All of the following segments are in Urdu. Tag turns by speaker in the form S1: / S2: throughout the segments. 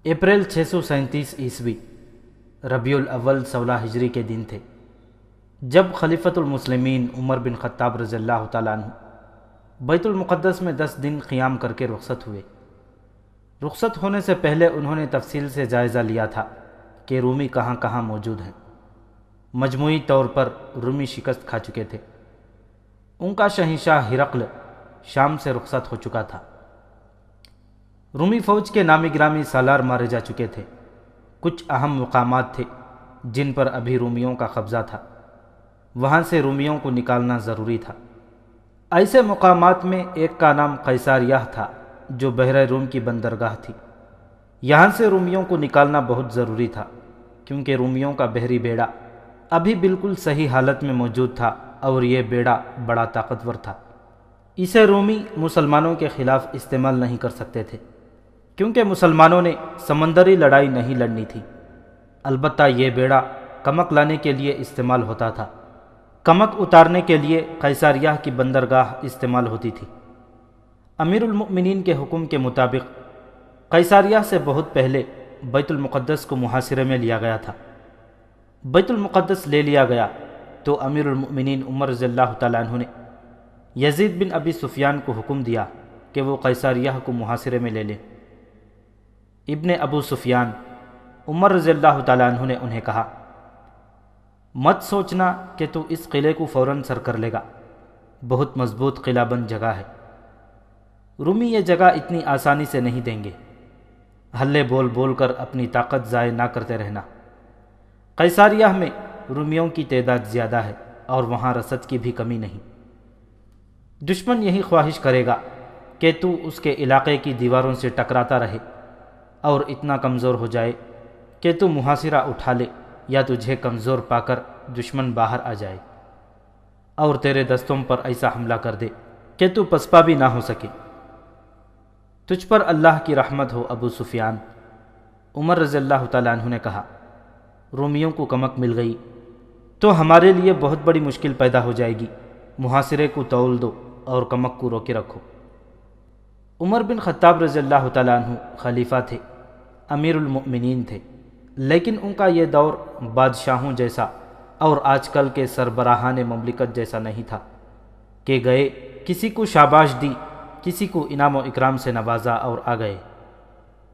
S1: اپریل 637 ربیع الاول 16 ہجری کے دن تھے جب خلیفۃ المسلمین عمر بن خطاب رضی اللہ تعالیٰ عنہ بیت المقدس میں 10 دن قیام کر کے رخصت ہوئے۔ رخصت ہونے سے پہلے انہوں نے تفصیل سے جائزہ لیا تھا کہ رومی کہاں کہاں موجود ہیں۔ مجموعی طور پر رومی شکست کھا چکے تھے۔ ان کا شہنشاہ ہرقل شام سے رخصت ہو چکا تھا۔ رومی فوج کے نامی گرامی سالار مارے جا چکے تھے۔ کچھ اہم مقامات تھے جن پر ابھی رومیوں کا قبضہ تھا، وہاں سے رومیوں کو نکالنا ضروری تھا۔ ایسے مقامات میں ایک کا نام قیصاریہ تھا جو بحر روم کی بندرگاہ تھی۔ یہاں سے رومیوں کو نکالنا بہت ضروری تھا کیونکہ رومیوں کا بحری بیڑا ابھی بالکل صحیح حالت میں موجود تھا اور یہ بیڑا بڑا طاقتور تھا۔ اسے رومی مسلمانوں کے خلاف استعمال نہیں کر سکتے تھے کیونکہ مسلمانوں نے سمندری لڑائی نہیں لڑنی تھی۔ البتہ یہ بیڑا کمک لانے کے لیے استعمال ہوتا تھا۔ کمک اتارنے کے لیے قیصاریہ کی بندرگاہ استعمال ہوتی تھی۔ امیر المؤمنین کے حکم کے مطابق قیصاریہ سے بہت پہلے بیت المقدس کو محاصرے میں لیا گیا تھا۔ بیت المقدس لے لیا گیا تو امیر المؤمنین عمر رضی اللہ تعالیٰ عنہ نے یزید بن ابی سفیان کو حکم دیا کہ وہ قیصاریہ کو محاصرے میں لے لیں۔ ابن ابو سفیان عمر رضی اللہ تعالیٰ عنہ نے انہیں کہا، مت سوچنا کہ تو اس قلعے کو فوراً سر کر لے گا، بہت مضبوط قلعہ بند جگہ ہے، رومی یہ جگہ اتنی آسانی سے نہیں دیں گے، ہلے بول بول کر اپنی طاقت ضائع نہ کرتے رہنا۔ قیصاریہ میں رومیوں کی تعداد زیادہ ہے اور وہاں رسد کی بھی کمی نہیں۔ دشمن یہی خواہش کرے گا کہ تو اس کے علاقے کی دیواروں سے ٹکراتا رہے اور اتنا کمزور ہو جائے کہ تو محاصرہ اٹھا لے یا تجھے کمزور پا کر دشمن باہر آ جائے اور تیرے دستوں پر ایسا حملہ کر دے کہ تو پسپا بھی نہ ہو سکے۔ تجھ پر اللہ کی رحمت ہو ابو سفیان، عمر رضی اللہ تعالیٰ عنہ نے کہا، رومیوں کو کمک مل گئی تو ہمارے لیے بہت بڑی مشکل پیدا ہو جائے گی، محاصرے کو تول دو اور کمک کو روکے رکھو۔ عمر بن خطاب رضی اللہ تعالیٰ عنہ خلیفہ تھے، امیر المؤمنین تھے، لیکن ان کا یہ دور بادشاہوں جیسا اور آج کل کے سربراہان مملکت جیسا نہیں تھا کہ گئے، کسی کو شاباش دی، کسی کو انعام و اکرام سے نوازا اور آ گئے۔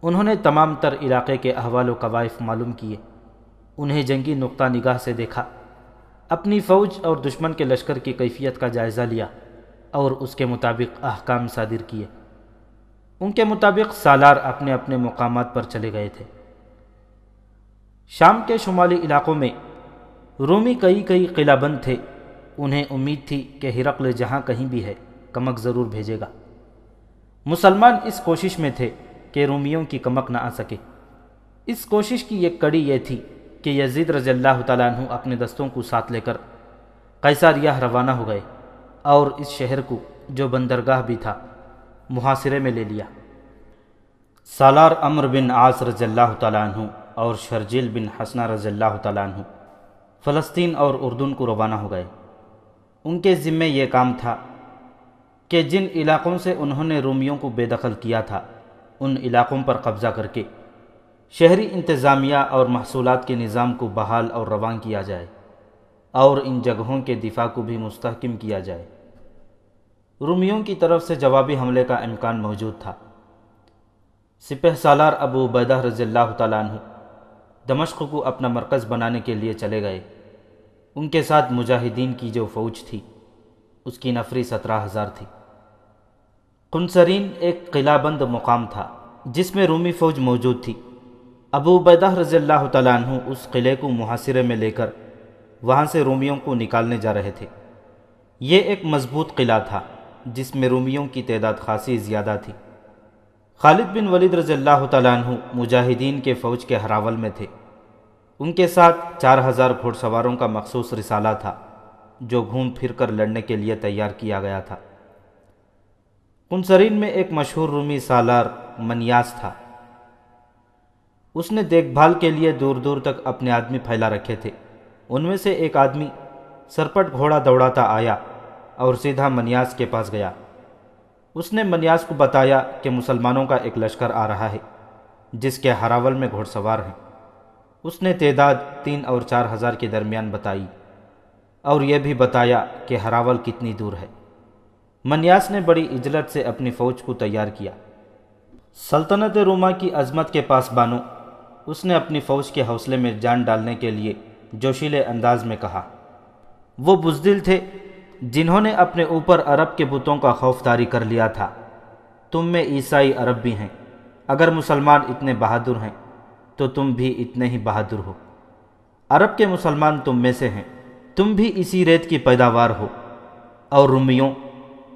S1: انہوں نے تمام تر علاقے کے احوال و قوائف معلوم کیے، انہیں جنگی نقطہ نگاہ سے دیکھا، اپنی فوج اور دشمن کے لشکر کی کیفیت کا جائزہ لیا اور اس کے مطابق احکام صادر کیے۔ ان کے مطابق سالار اپنے اپنے مقامات پر چلے گئے تھے۔ شام کے شمالی علاقوں میں رومی کئی قلعہ بند تھے۔ انہیں امید تھی کہ ہرقل جہاں کہیں بھی ہے کمک ضرور بھیجے گا۔ مسلمان اس کوشش میں تھے کہ رومیوں کی کمک نہ آ سکے۔ اس کوشش کی ایک کڑی یہ تھی کہ یزید رضی اللہ تعالیٰ عنہ اپنے دستوں کو ساتھ لے کر قیصاریہ روانہ ہو گئے اور اس شہر کو جو بندرگاہ بھی تھا محاصرے میں لے لیا۔ سالار عمرو بن عاص رضی اللہ تعالیٰ عنہ اور شرجیل بن حسنہ رضی اللہ تعالیٰ عنہ فلسطین اور اردن کو روانہ ہو گئے۔ ان کے ذمے یہ کام تھا کہ جن علاقوں سے انہوں نے رومیوں کو بے دخل کیا تھا ان علاقوں پر قبضہ کر کے شہری انتظامیہ اور محصولات کے نظام کو بحال اور رواں کیا جائے اور ان جگہوں کے دفاع کو بھی مستحکم کیا جائے۔ رومیوں کی طرف سے جوابی حملے کا امکان موجود تھا۔ سپہ سالار ابو عبیدہ رضی اللہ تعالیٰ عنہ دمشق کو اپنا مرکز بنانے کے لیے چلے گئے۔ ان کے ساتھ مجاہدین کی جو فوج تھی اس کی نفری 17,000 تھی۔ قنصرین ایک قلعہ بند مقام تھا جس میں رومی فوج موجود تھی۔ ابو عبیدہ رضی اللہ تعالیٰ عنہ اس قلعے کو محاصرے میں لے کر وہاں سے رومیوں کو نکالنے جا رہے تھے۔ یہ ایک مضبوط قلعہ تھا جس میں رومیوں کی تعداد خاصی زیادہ تھی۔ خالد بن ولید رضی اللہ تعالیٰ عنہ مجاہدین کے فوج کے ہراول میں تھے۔ ان کے ساتھ 4,000 گھوڑ سواروں کا مخصوص رسالہ تھا جو گھوم پھر کر لڑنے کے لیے تیار کیا گیا تھا۔ قنصرین میں ایک مشہور رومی سالار منیاس تھا۔ اس نے دیکھ بھال کے لیے دور دور تک اپنے آدمی پھیلا رکھے تھے۔ ان میں سے ایک آدمی سرپٹ گھوڑا دوڑاتا آیا اور سیدھا منیاس کے پاس گیا۔ اس نے منیاس کو بتایا کہ مسلمانوں کا ایک لشکر آ رہا ہے جس کے ہراول میں گھوڑ سوار ہیں۔ اس نے تعداد 3 اور 4 ہزار کے درمیان بتائی اور یہ بھی بتایا کہ ہراول کتنی دور ہے۔ منیاس نے بڑی عجلت سے اپنی فوج کو تیار کیا۔ سلطنت روما کی عظمت کے پاس بانو اس نے اپنی فوج کے حوصلے میں جان ڈالنے کے لیے جوشیلے انداز میں کہا۔ وہ بزدل تھے جنہوں نے اپنے اوپر عرب کے بتوں کا خوف طاری کر لیا تھا۔ تم میں عیسائی عرب بھی ہیں، اگر مسلمان اتنے بہادر ہیں تو تم بھی اتنے ہی بہادر ہو۔ عرب کے مسلمان تم میں سے ہیں، تم بھی اسی ریت کی پیداوار ہو۔ اور رومیوں،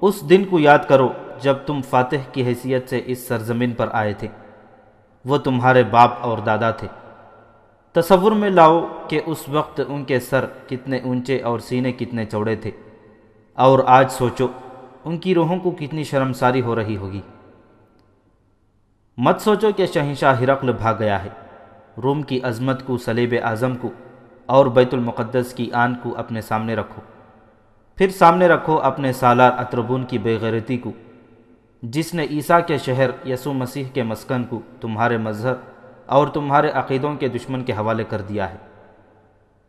S1: اس دن کو یاد کرو جب تم فاتح کی حیثیت سے اس سرزمین پر آئے تھے۔ وہ تمہارے باپ اور دادا تھے۔ تصور میں لاؤ کہ اس وقت ان کے سر کتنے اونچے اور سینے کتنے چوڑے تھے، اور آج سوچو ان کی روحوں کو کتنی شرمساری ہو رہی ہوگی۔ مت سوچو کہ شہنشاہ ہرقل بھاگ گیا ہے۔ روم کی عظمت کو، صلیب اعظم کو اور بیت المقدس کی آن کو اپنے سامنے رکھو۔ پھر سامنے رکھو اپنے سالار اتربون کی بے غیرتی کو، جس نے عیسیٰ کے شہر یسوع مسیح کے مسکن کو تمہارے مذہب اور تمہارے عقیدوں کے دشمن کے حوالے کر دیا ہے۔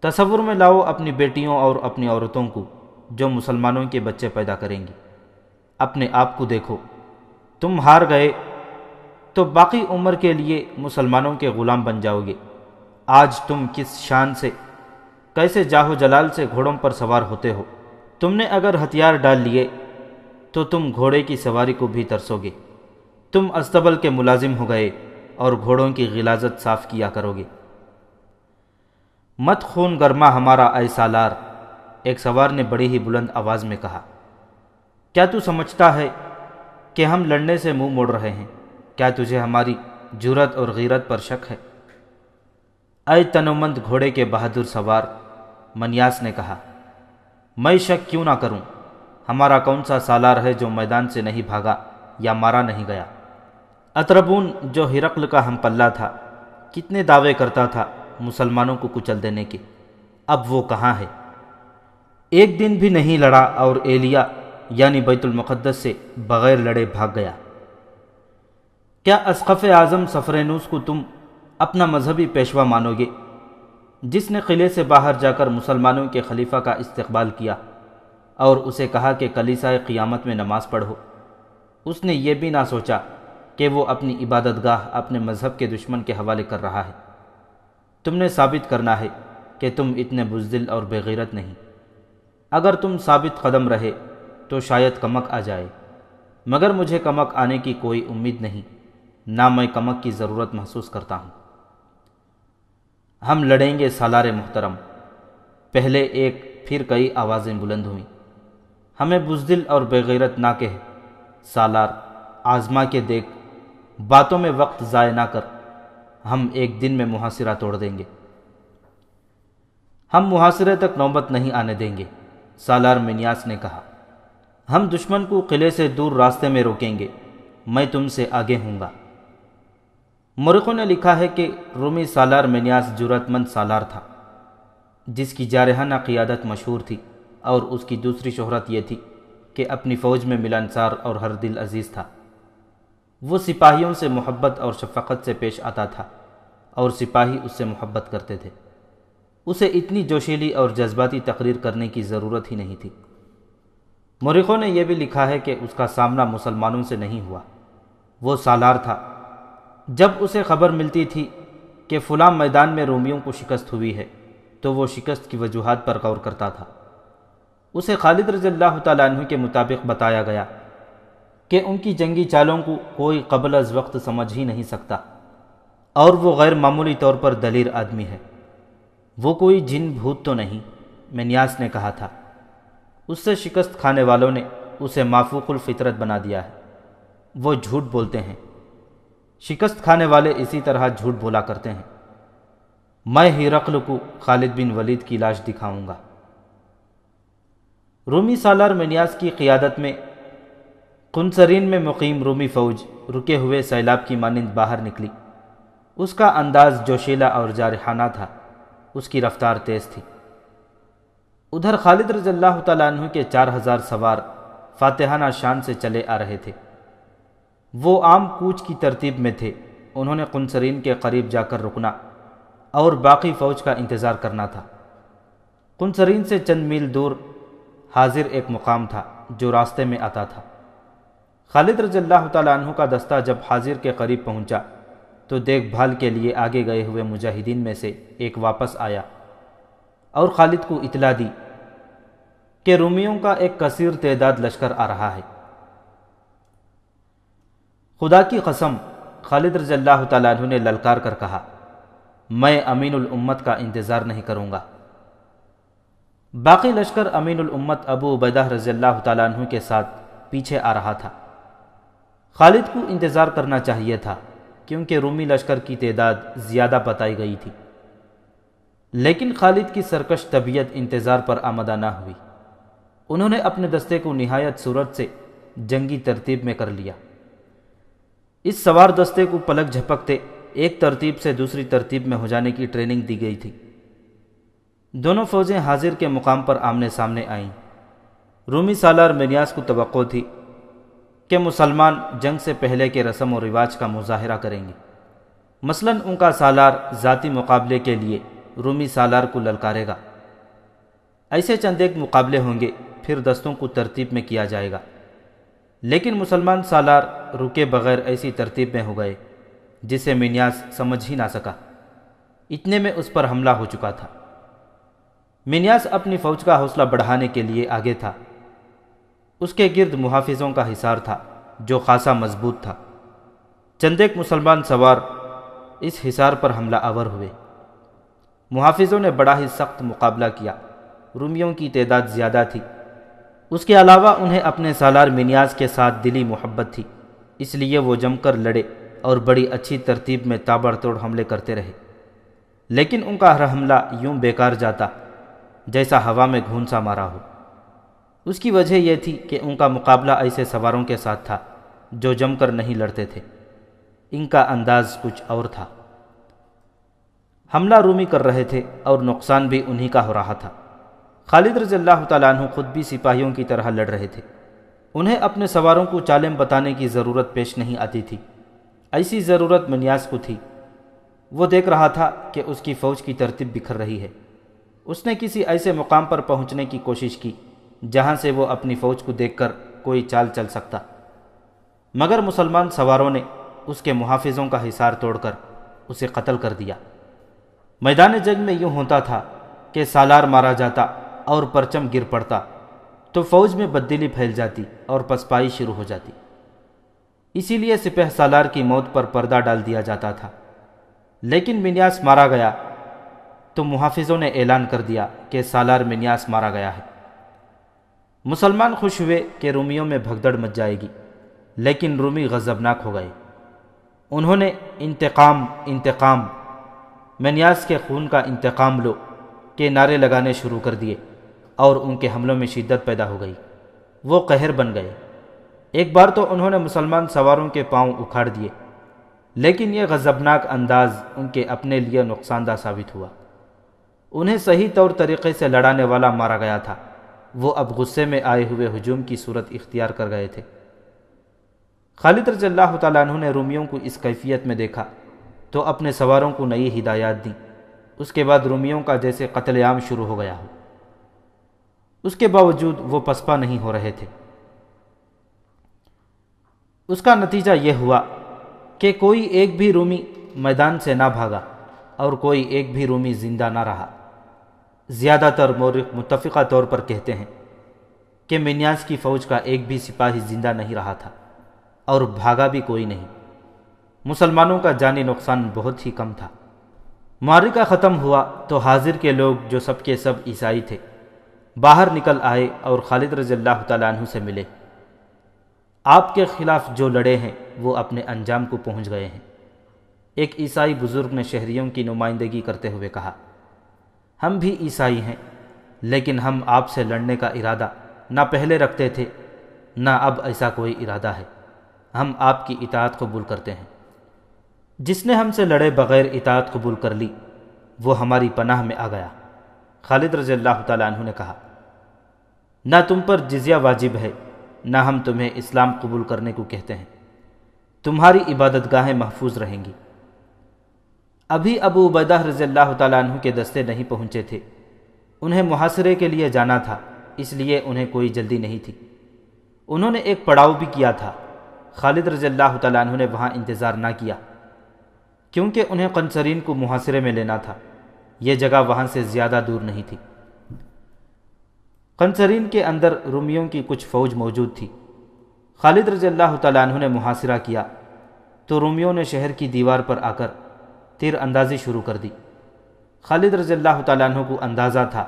S1: تصور میں لاؤ اپنی بیٹیوں اور اپنی عورتوں کو جو مسلمانوں کے بچے پیدا کریں گی۔ اپنے آپ کو دیکھو، تم ہار گئے تو باقی عمر کے لیے مسلمانوں کے غلام بن جاؤ گے۔ آج تم کس شان سے، کیسے جاہ و جلال سے گھوڑوں پر سوار ہوتے ہو۔ تم نے اگر ہتھیار ڈال لیے تو تم گھوڑے کی سواری کو بھی ترسو گے۔ تم استبل کے ملازم ہو گئے اور گھوڑوں کی غلاظت صاف کیا کرو گے۔ مت خون گرما ہمارا اے سالار، ایک سوار نے بڑی ہی بلند آواز میں کہا۔ کیا تو سمجھتا ہے کہ ہم لڑنے سے منہ موڑ رہے ہیں؟ کیا تجھے ہماری جرأت اور غیرت پر شک ہے؟ اے تنومند گھوڑے کے بہادر سوار، منیاس نے کہا، میں شک کیوں نہ کروں؟ ہمارا کون سا سالار ہے جو میدان سے نہیں بھاگا یا مارا نہیں گیا؟ اتربون جو ہرقل کا ہم پلہ تھا، کتنے دعوے کرتا تھا مسلمانوں کو کچل دینے کے، اب وہ کہاں ہے؟ ایک دن بھی نہیں لڑا اور ایلیا یعنی بیت المقدس سے بغیر لڑے بھاگ گیا۔ کیا اسقف اعظم صفرینوس کو تم اپنا مذہبی پیشوا مانو گے، جس نے قلعے سے باہر جا کر مسلمانوں کے خلیفہ کا استقبال کیا اور اسے کہا کہ کلیسائے قیامت میں نماز پڑھو؟ اس نے یہ بھی نہ سوچا کہ وہ اپنی عبادت گاہ اپنے مذہب کے دشمن کے حوالے کر رہا ہے۔ تم نے ثابت کرنا ہے کہ تم اتنے بزدل اور بے غیرت نہیں۔ اگر تم ثابت قدم رہے تو شاید کمک آ جائے، مگر مجھے کمک آنے کی کوئی امید نہیں، نہ میں کمک کی ضرورت محسوس کرتا ہوں۔ ہم لڑیں گے سالار محترم، پہلے ایک پھر کئی آوازیں بلند ہوئیں۔ ہمیں بزدل اور بے غیرت نہ کہہ سالار، آزما کے دیکھ، باتوں میں وقت ضائع نہ کر، ہم ایک دن میں محاصرہ توڑ دیں گے۔ ہم محاصرے تک نوبت نہیں آنے دیں گے، سالار منیاس نے کہا۔ ہم دشمن کو قلعے سے دور راستے میں روکیں گے، میں تم سے آگے ہوں گا۔ مورخوں نے لکھا ہے کہ رومی سالار منیاس جرأت مند سالار تھا، جس کی جارحانہ قیادت مشہور تھی، اور اس کی دوسری شہرت یہ تھی کہ اپنی فوج میں ملنسار اور ہر دل عزیز تھا۔ وہ سپاہیوں سے محبت اور شفقت سے پیش آتا تھا اور سپاہی اس سے محبت کرتے تھے۔ اسے اتنی جوشیلی اور جذباتی تقریر کرنے کی ضرورت ہی نہیں تھی۔ مورخوں نے یہ بھی لکھا ہے کہ اس کا سامنا مسلمانوں سے نہیں ہوا۔ وہ سالار تھا، جب اسے خبر ملتی تھی کہ فلاں میدان میں رومیوں کو شکست ہوئی ہے تو وہ شکست کی وجوہات پر غور کرتا تھا۔ اسے خالد رضی اللہ تعالیٰ عنہ کے مطابق بتایا گیا کہ ان کی جنگی چالوں کو کوئی قبل از وقت سمجھ ہی نہیں سکتا، اور وہ غیر معمولی طور پر دلیر آدمی ہے۔ وہ کوئی جن بھوت تو نہیں، منیاس نے کہا تھا۔ اس سے شکست کھانے والوں نے اسے مافوق الفطرت بنا دیا ہے۔ وہ جھوٹ بولتے ہیں، شکست کھانے والے اسی طرح جھوٹ بولا کرتے ہیں۔ میں ہرقل کو خالد بن ولید کی لاش دکھاؤں گا۔ رومی سالار منیاس کی قیادت میں قنصرین میں مقیم رومی فوج رکے ہوئے سیلاب کی مانند باہر نکلی۔ اس کا انداز جوشیلا اور جارحانہ تھا، اس کی رفتار تیز تھی۔ ادھر خالد رضی اللہ تعالیٰ عنہ کے 4000 سوار فاتحانہ شان سے چلے آ رہے تھے۔ وہ عام کوچ کی ترتیب میں تھے، انہوں نے قنصرین کے قریب جا کر رکنا اور باقی فوج کا انتظار کرنا تھا۔ قنصرین سے چند میل دور حاضر ایک مقام تھا جو راستے میں آتا تھا۔ خالد رضی اللہ تعالیٰ عنہ کا دستہ جب حاضر کے قریب پہنچا تو دیکھ بھال کے لیے آگے گئے ہوئے مجاہدین میں سے ایک واپس آیا اور خالد کو اطلاع دی کہ رومیوں کا ایک کثیر تعداد لشکر آ رہا ہے۔ خدا کی قسم، خالد رضی اللہ تعالیٰ عنہ نے للکار کر کہا، میں امین الامت کا انتظار نہیں کروں گا۔ باقی لشکر امین الامت ابو عبیدہ رضی اللہ تعالیٰ عنہ کے ساتھ پیچھے آ رہا تھا۔ خالد کو انتظار کرنا چاہیے تھا کیونکہ رومی لشکر کی تعداد زیادہ بتائی گئی تھی، لیکن خالد کی سرکش طبیعت انتظار پر آمادہ نہ ہوئی۔ انہوں نے اپنے دستے کو نہایت صورت سے جنگی ترتیب میں کر لیا۔ اس سوار دستے کو پلک جھپکتے ایک ترتیب سے دوسری ترتیب میں ہو جانے کی ٹریننگ دی گئی تھی۔ دونوں فوجیں حاضر کے مقام پر آمنے سامنے آئیں۔ رومی سالار منیاس کو توقع تھی کہ مسلمان جنگ سے پہلے کے رسم و رواج کا مظاہرہ کریں گے، مثلاً ان کا سالار ذاتی مقابلے کے لیے رومی سالار کو للکارے گا۔ ایسے چند ایک مقابلے ہوں گے، پھر دستوں کو ترتیب میں کیا جائے گا، لیکن مسلمان سالار رکے بغیر ایسی ترتیب میں ہو گئے جسے منیاس سمجھ ہی نہ سکا۔ اتنے میں اس پر حملہ ہو چکا تھا۔ منیاس اپنی فوج کا حوصلہ بڑھانے کے لیے آگے تھا۔ اس کے گرد محافظوں کا حصار تھا جو خاصا مضبوط تھا۔ چند ایک مسلمان سوار اس حصار پر حملہ آور ہوئے۔ محافظوں نے بڑا ہی سخت مقابلہ کیا۔ رومیوں کی تعداد زیادہ تھی، اس کے علاوہ انہیں اپنے سالار منیاس کے ساتھ دلی محبت تھی، اس لیے وہ جم کر لڑے اور بڑی اچھی ترتیب میں تابڑ توڑ حملے کرتے رہے، لیکن ان کا ہر حملہ یوں بیکار جاتا جیسا ہوا میں گھونسا مارا ہو۔ اس کی وجہ یہ تھی کہ ان کا مقابلہ ایسے سواروں کے ساتھ تھا جو جم کر نہیں لڑتے تھے، ان کا انداز کچھ اور تھا۔ حملہ رومی کر رہے تھے اور نقصان بھی انہی کا ہو رہا تھا۔ خالد رضی اللہ تعالیٰ عنہ خود بھی سپاہیوں کی طرح لڑ رہے تھے۔ انہیں اپنے سواروں کو چالیں بتانے کی ضرورت پیش نہیں آتی تھی، ایسی ضرورت منیاس کو تھی۔ وہ دیکھ رہا تھا کہ اس کی فوج کی ترتیب بکھر رہی ہے۔ اس نے کسی ایسے مقام پر پہنچنے کی کوشش کی جہاں سے وہ اپنی فوج کو دیکھ کر کوئی چال چل سکتا، مگر مسلمان سواروں نے اس کے محافظوں کا حصار توڑ کر اسے قتل کر دیا۔ میدان جنگ میں یوں ہوتا تھا کہ سالار مارا جاتا اور پرچم گر پڑتا تو فوج میں بددلی پھیل جاتی اور پسپائی شروع ہو جاتی۔ اسی لیے سپہ سالار کی موت پر پردہ ڈال دیا جاتا تھا۔ لیکن منیاس مارا گیا تو محافظوں نے اعلان کر دیا کہ سالار منیاس مارا گیا ہے۔ مسلمان خوش ہوئے کہ رومیوں میں بھگدڑ مچ جائے گی، لیکن رومی غضبناک ہو گئے۔ انہوں نے انتقام انتقام، منیاس کے خون کا انتقام لو کے نعرے لگانے شروع کر دیے اور ان کے حملوں میں شدت پیدا ہو گئی۔ وہ قہر بن گئے۔ ایک بار تو انہوں نے مسلمان سواروں کے پاؤں اکھاڑ دیے، لیکن یہ غضبناک انداز ان کے اپنے لیے نقصان دہ ثابت ہوا۔ انہیں صحیح طور طریقے سے لڑانے والا مارا گیا تھا۔ وہ اب غصے میں آئے ہوئے ہجوم کی صورت اختیار کر گئے تھے۔ خالد رضی اللہ تعالیٰ عنہ نے رومیوں کو اس کیفیت میں دیکھا تو اپنے سواروں کو نئی ہدایات دیں۔ اس کے بعد رومیوں کا جیسے قتل عام شروع ہو گیا ہو۔ اس کے باوجود وہ پسپا نہیں ہو رہے تھے۔ اس کا نتیجہ یہ ہوا کہ کوئی ایک بھی رومی میدان سے نہ بھاگا اور کوئی ایک بھی رومی زندہ نہ رہا۔ زیادہ تر مورخ متفقہ طور پر کہتے ہیں کہ منیاس کی فوج کا ایک بھی سپاہی زندہ نہیں رہا تھا اور بھاگا بھی کوئی نہیں۔ مسلمانوں کا جانی نقصان بہت ہی کم تھا۔ معرکہ ختم ہوا تو حاضر کے لوگ جو سب کے سب عیسائی تھے باہر نکل آئے اور خالد رضی اللہ تعالیٰ عنہ سے ملے۔ آپ کے خلاف جو لڑے ہیں وہ اپنے انجام کو پہنچ گئے ہیں۔ ایک عیسائی بزرگ نے شہریوں کی نمائندگی کرتے ہوئے کہا، ہم بھی عیسائی ہیں، لیکن ہم آپ سے لڑنے کا ارادہ نہ پہلے رکھتے تھے نہ اب ایسا کوئی ارادہ ہے۔ ہم آپ کی اطاعت قبول کرتے ہیں۔ جس نے ہم سے لڑے بغیر اطاعت قبول کر لی وہ ہماری پناہ میں آ گیا۔ خالد رضی اللہ تعالیٰ عنہ نے کہا، نہ تم پر جزیہ واجب ہے نہ ہم تمہیں اسلام قبول کرنے کو کہتے ہیں۔ تمہاری عبادت گاہیں محفوظ رہیں گی۔ ابھی ابو عبیدہ رضی اللہ تعالیٰ عنہ کے دستے نہیں پہنچے تھے، انہیں محاصرے کے لیے جانا تھا، اس لیے انہیں کوئی جلدی نہیں تھی۔ انہوں نے ایک پڑاؤ بھی کیا تھا۔ خالد رضی اللہ تعالیٰ عنہ نے وہاں انتظار نہ کیا، کیونکہ انہیں قنصرین کو محاصرے میں لینا تھا۔ یہ جگہ وہاں سے زیادہ دور نہیں تھی۔ قنصرین کے اندر رومیوں کی کچھ فوج موجود تھی۔ خالد رضی اللہ تعالیٰ عنہ نے محاصرہ کیا تو رومیوں نے شہر کی دیوار پر آ کر تیر اندازی شروع کر دی۔ خالد رضی اللہ تعالیٰ عنہ کو اندازہ تھا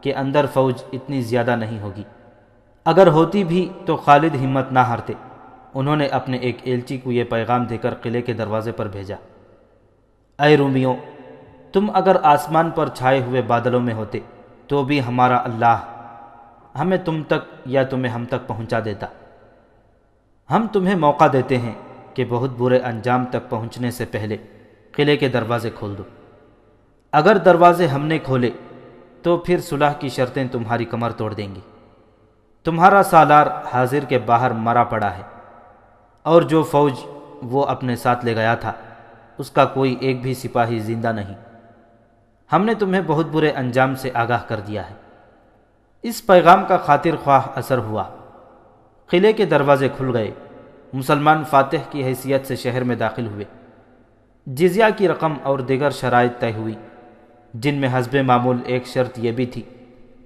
S1: کہ اندر فوج اتنی زیادہ نہیں ہوگی، اگر ہوتی بھی تو خالد ہمت نہ ہارتے۔ انہوں نے اپنے ایک ایلچی کو یہ پیغام دے کر قلعے کے دروازے پر بھیجا، اے رومیوں، تم اگر آسمان پر چھائے ہوئے بادلوں میں ہوتے تو بھی ہمارا اللہ ہمیں تم تک یا تمہیں ہم تک پہنچا دیتا۔ ہم تمہیں موقع دیتے ہیں کہ بہت برے انجام تک پہنچنے سے پہلے قلعے کے دروازے کھول دو۔ اگر دروازے ہم نے کھولے تو پھر صلح کی شرطیں تمہاری کمر توڑ دیں گی۔ تمہارا سالار حاضر کے باہر مرا پڑا ہے، اور جو فوج وہ اپنے ساتھ لے گیا تھا اس کا کوئی ایک بھی سپاہی زندہ نہیں۔ ہم نے تمہیں بہت برے انجام سے آگاہ کر دیا ہے۔ اس پیغام کا خاطر خواہ اثر ہوا۔ قلعے کے دروازے کھل گئے۔ مسلمان فاتح کی حیثیت سے شہر میں داخل ہوئے۔ جزیہ کی رقم اور دیگر شرائط طے ہوئی، جن میں حسب معمول ایک شرط یہ بھی تھی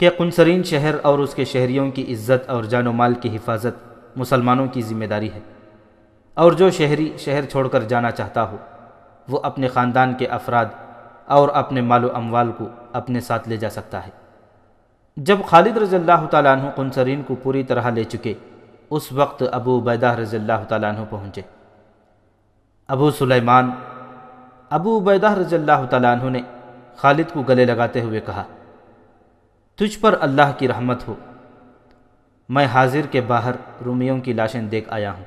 S1: کہ قنصرین شہر اور اس کے شہریوں کی عزت اور جان و مال کی حفاظت مسلمانوں کی ذمہ داری ہے، اور جو شہری شہر چھوڑ کر جانا چاہتا ہو وہ اپنے خاندان کے افراد اور اپنے مال و اموال کو اپنے ساتھ لے جا سکتا ہے۔ جب خالد رضی اللہ تعالیٰ عنہ قنصرین کو پوری طرح لے چکے، اس وقت ابو عبیدہ رضی اللہ تعالیٰ عنہ پہنچے۔ ابو سلیمان ابو عبیدہ رضی اللہ تعالیٰ عنہ نے خالد کو گلے لگاتے ہوئے کہا، تجھ پر اللہ کی رحمت ہو، میں حاضر کے باہر رومیوں کی لاشیں دیکھ آیا ہوں۔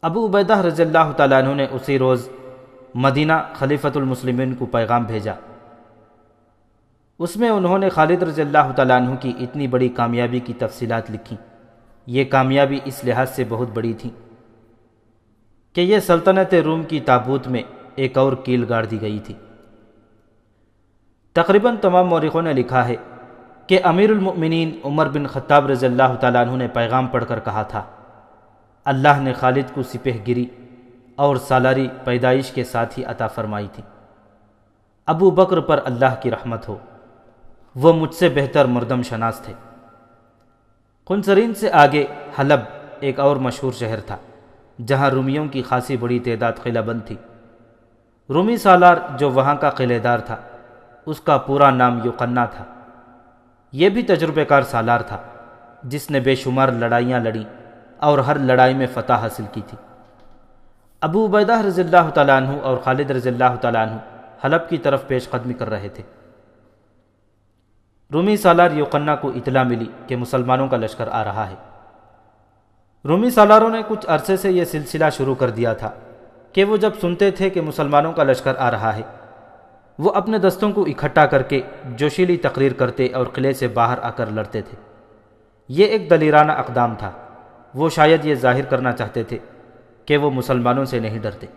S1: ابو عبیدہ رضی اللہ تعالیٰ عنہ نے اسی روز مدینہ خلیفۃ المسلمین کو پیغام بھیجا۔ اس میں انہوں نے خالد رضی اللہ تعالیٰ عنہ کی اتنی بڑی کامیابی کی تفصیلات لکھی۔ یہ کامیابی اس لحاظ سے بہت بڑی تھی کہ یہ سلطنت روم کی تابوت میں ایک اور کیل گاڑ دی گئی تھی۔ تقریباً تمام مورخوں نے لکھا ہے کہ امیر المؤمنین عمر بن خطاب رضی اللہ تعالیٰ عنہ نے پیغام پڑھ کر کہا تھا، اللہ نے خالد کو سپہ گری اور سالاری پیدائش کے ساتھ ہی عطا فرمائی تھی۔ ابو بکر پر اللہ کی رحمت ہو، وہ مجھ سے بہتر مردم شناس تھے۔ قنصرین سے آگے حلب ایک اور مشہور شہر تھا، جہاں رومیوں کی خاصی بڑی تعداد قلعہ بند تھی۔ رومی سالار جو وہاں کا قلعہ دار تھا، اس کا پورا نام یوقنا تھا۔ یہ بھی تجربہ کار سالار تھا، جس نے بے شمار لڑائیاں لڑیں اور ہر لڑائی میں فتح حاصل کی تھی۔ ابو عبیدہ رضی اللہ تعالیٰ عنہ اور خالد رضی اللہ تعالیٰ عنہ حلب کی طرف پیش قدمی کر رہے تھے۔ رومی سالار یوقنا کو اطلاع ملی کہ مسلمانوں کا لشکر آ رہا ہے۔ رومی سالاروں نے کچھ عرصے سے یہ سلسلہ شروع کر دیا تھا کہ وہ جب سنتے تھے کہ مسلمانوں کا لشکر آ رہا ہے، وہ اپنے دستوں کو اکٹھا کر کے جوشیلی تقریر کرتے اور قلعے سے باہر آ کر لڑتے تھے۔ یہ ایک دلیرانہ اقدام تھا۔ وہ شاید یہ ظاہر کرنا چاہتے تھے کہ وہ مسلمانوں سے نہیں ڈرتے۔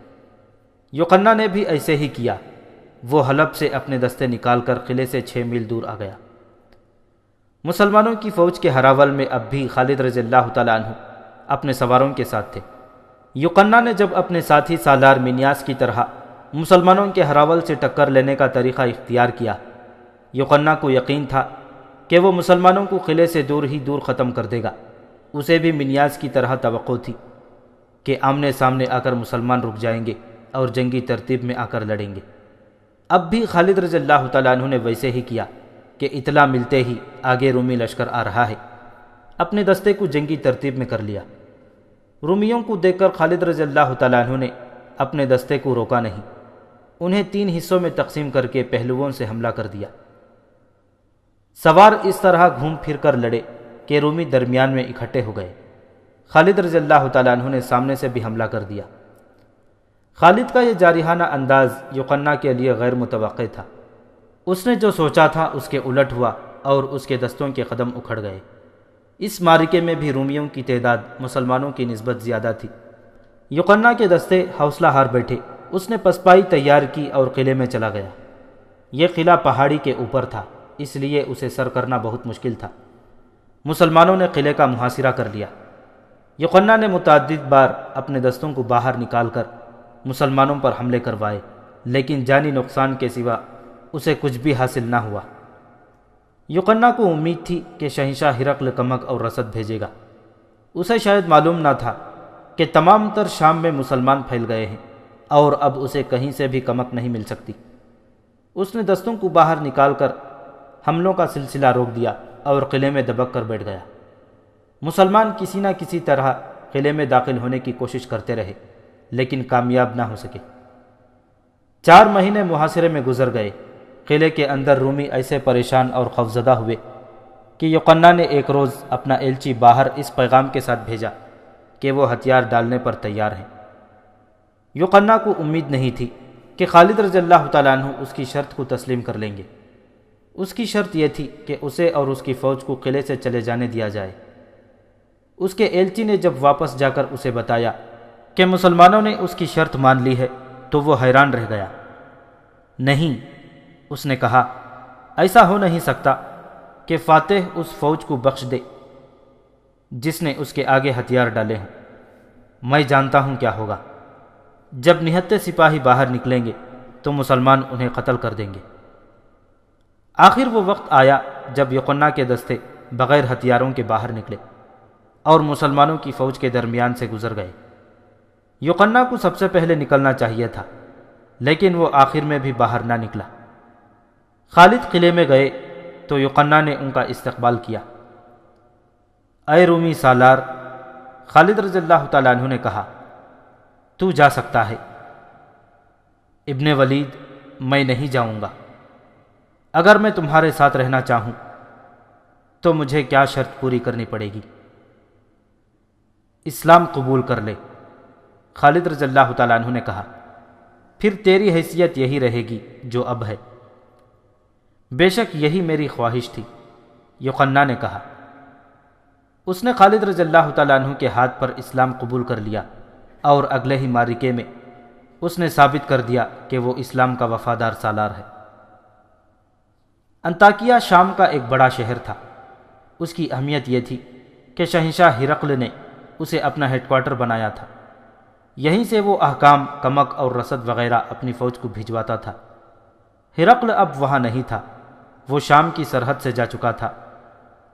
S1: یوقنا نے بھی ایسے ہی کیا۔ وہ حلب سے اپنے دستے نکال کر قلعے سے 6 میل دور آ گیا۔ مسلمانوں کی فوج کے ہراول میں اب بھی خالد رضی اللہ تعالیٰ عنہ اپنے سواروں کے ساتھ تھے۔ یوقنا نے جب اپنے ساتھی سالار منیاس کی طرح مسلمانوں کے ہراول سے ٹکر لینے کا طریقہ اختیار کیا، یوقنا کو یقین تھا کہ وہ مسلمانوں کو قلعے سے دور ہی دور ختم کر دے گا۔ اسے بھی منیاس کی طرح توقع تھی کہ آمنے سامنے آ کر مسلمان رک جائیں گے اور جنگی ترتیب میں آ کر لڑیں گے۔ اب بھی خالد رضی اللہ تعالیٰ عنہ نے ویسے ہی کیا کہ اطلاع ملتے ہی آگے رومی لشکر آ رہا ہے، اپنے دستے کو جنگی ترتیب میں کر لیا۔ رومیوں کو دیکھ کر خالد رضی اللہ تعالیٰ عنہ نے اپنے دستے کو روکا نہیں، انہیں 3 حصوں میں تقسیم کر کے پہلوؤں سے حملہ کر دیا۔ سوار اس طرح گھوم پھر کر لڑے کہ رومی درمیان میں اکٹھے ہو گئے۔ خالد رضی اللہ تعالیٰ عنہ نے سامنے سے بھی حملہ کر دیا۔ خالد کا یہ جارحانہ انداز یوقنا کے لیے غیر متوقع تھا۔ اس نے جو سوچا تھا اس کے الٹ ہوا اور اس کے دستوں کے قدم اکھڑ گئے۔ اس معرکے میں بھی رومیوں کی تعداد مسلمانوں کی نسبت زیادہ تھی۔ یوقنا کے دستے حوصلہ ہار بیٹھے اس نے پسپائی تیار کی اور قلعے میں چلا گیا۔ یہ قلعہ پہاڑی کے اوپر تھا، اس لیے اسے سر کرنا بہت مشکل تھا۔ مسلمانوں نے قلعے کا محاصرہ کر لیا۔ یوحنا نے متعدد بار اپنے دستوں کو باہر نکال کر مسلمانوں پر حملے کروائے، لیکن جانی نقصان کے سوا اسے کچھ بھی حاصل نہ ہوا۔ یوحنا کو امید تھی کہ شہنشاہ ہرقل کمک اور رسد بھیجے گا۔ اسے شاید معلوم نہ تھا کہ تمام تر شام میں مسلمان پھیل گئے ہیں اور اب اسے کہیں سے بھی کمک نہیں مل سکتی۔ اس نے دستوں کو باہر نکال کر حملوں کا سلسلہ روک دیا اور قلعے میں دبک کر بیٹھ گیا۔ مسلمان کسی نہ کسی طرح قلعے میں داخل ہونے کی کوشش کرتے رہے، لیکن کامیاب نہ ہو سکے۔ 4 مہینے محاصرے میں گزر گئے۔ قلعے کے اندر رومی ایسے پریشان اور خوفزدہ ہوئے کہ یوحنا نے ایک روز اپنا ایلچی باہر اس پیغام کے ساتھ بھیجا کہ وہ ہتھیار ڈالنے پر تیار ہیں۔ یوحنا کو امید نہیں تھی کہ خالد رضی اللہ تعالیٰ عنہ اس کی شرط کو تسلیم کر لیں گے۔ اس کی شرط یہ تھی کہ اسے اور اس کی فوج کو قلعے سے چلے جانے دیا جائے۔ اس کے ایلچی نے جب واپس جا کر اسے بتایا کہ مسلمانوں نے اس کی شرط مان لی ہے تو وہ حیران رہ گیا۔ نہیں، اس نے کہا، ایسا ہو نہیں سکتا کہ فاتح اس فوج کو بخش دے جس نے اس کے آگے ہتھیار ڈالے ہوں۔ میں جانتا ہوں کیا ہوگا۔ جب نہتے سپاہی باہر نکلیں گے تو مسلمان انہیں قتل کر دیں گے۔ آخر وہ وقت آیا جب یوحنا کے دستے بغیر ہتھیاروں کے باہر نکلے اور مسلمانوں کی فوج کے درمیان سے گزر گئے۔ یوحنا کو سب سے پہلے نکلنا چاہیے تھا، لیکن وہ آخر میں بھی باہر نہ نکلا۔ خالد قلعے میں گئے تو یوحنا نے ان کا استقبال کیا۔ اے رومی سالار، خالد رضی اللہ تعالیٰ عنہ نے کہا، تو جا سکتا ہے۔ ابن ولید، میں نہیں جاؤں گا۔ اگر میں تمہارے ساتھ رہنا چاہوں تو مجھے کیا شرط پوری کرنی پڑے گی؟ اسلام قبول کر لے، خالد رضی اللہ تعالیٰ عنہ نے کہا۔ پھر تیری حیثیت یہی رہے گی جو اب ہے۔ بے شک یہی میری خواہش تھی، یوحنا نے کہا۔ اس نے خالد رضی اللہ تعالیٰ عنہ کے ہاتھ پر اسلام قبول کر لیا اور اگلے ہی معرکے میں اس نے ثابت کر دیا کہ وہ اسلام کا وفادار سالار ہے۔ انطاکیہ شام کا ایک بڑا شہر تھا۔ اس کی اہمیت یہ تھی کہ شہنشاہ ہرقل نے اسے اپنا ہیڈ کوارٹر بنایا تھا۔ یہیں سے وہ احکام، کمک اور رسد وغیرہ اپنی فوج کو بھجواتا تھا۔ ہرقل اب وہاں نہیں تھا، وہ شام کی سرحد سے جا چکا تھا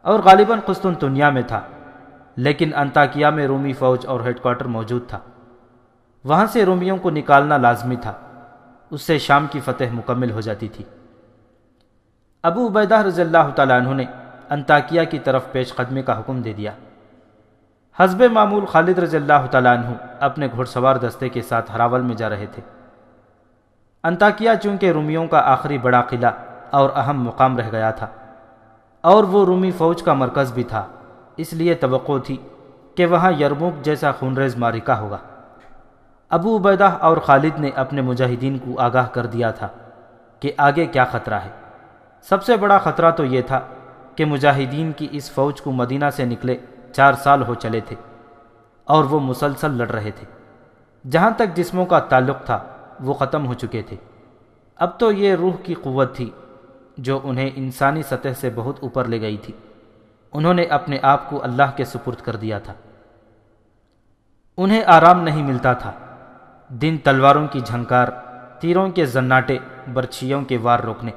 S1: اور غالباً قسطنطنیہ میں تھا، لیکن انطاکیہ میں رومی فوج اور ہیڈ کوارٹر موجود تھا۔ وہاں سے رومیوں کو نکالنا لازمی تھا، اس سے شام کی فتح مکمل ہو جاتی تھی۔ ابو عبیدہ رضی اللہ تعالیٰ عنہ نے انطاکیہ کی طرف پیش قدمی کا حکم دے دیا۔ حسب معمول خالد رضی اللہ تعالیٰ عنہ اپنے گھڑ سوار دستے کے ساتھ ہراول میں جا رہے تھے۔ انطاکیہ چونکہ رومیوں کا آخری بڑا قلعہ اور اہم مقام رہ گیا تھا اور وہ رومی فوج کا مرکز بھی تھا، اس لیے توقع تھی کہ وہاں یرموک جیسا خونریز معرکہ ہوگا۔ ابو عبیدہ اور خالد نے اپنے مجاہدین کو آگاہ کر دیا تھا کہ آگے کیا خطرہ ہے۔ سب سے بڑا خطرہ تو یہ تھا کہ مجاہدین کی اس فوج کو مدینہ سے نکلے 4 سال ہو چلے تھے اور وہ مسلسل لڑ رہے تھے۔ جہاں تک جسموں کا تعلق تھا وہ ختم ہو چکے تھے، اب تو یہ روح کی قوت تھی جو انہیں انسانی سطح سے بہت اوپر لے گئی تھی۔ انہوں نے اپنے آپ کو اللہ کے سپرد کر دیا تھا۔ انہیں آرام نہیں ملتا تھا۔ دن تلواروں کی جھنکار، تیروں کے زناٹے، برچھیوں کے وار روکنے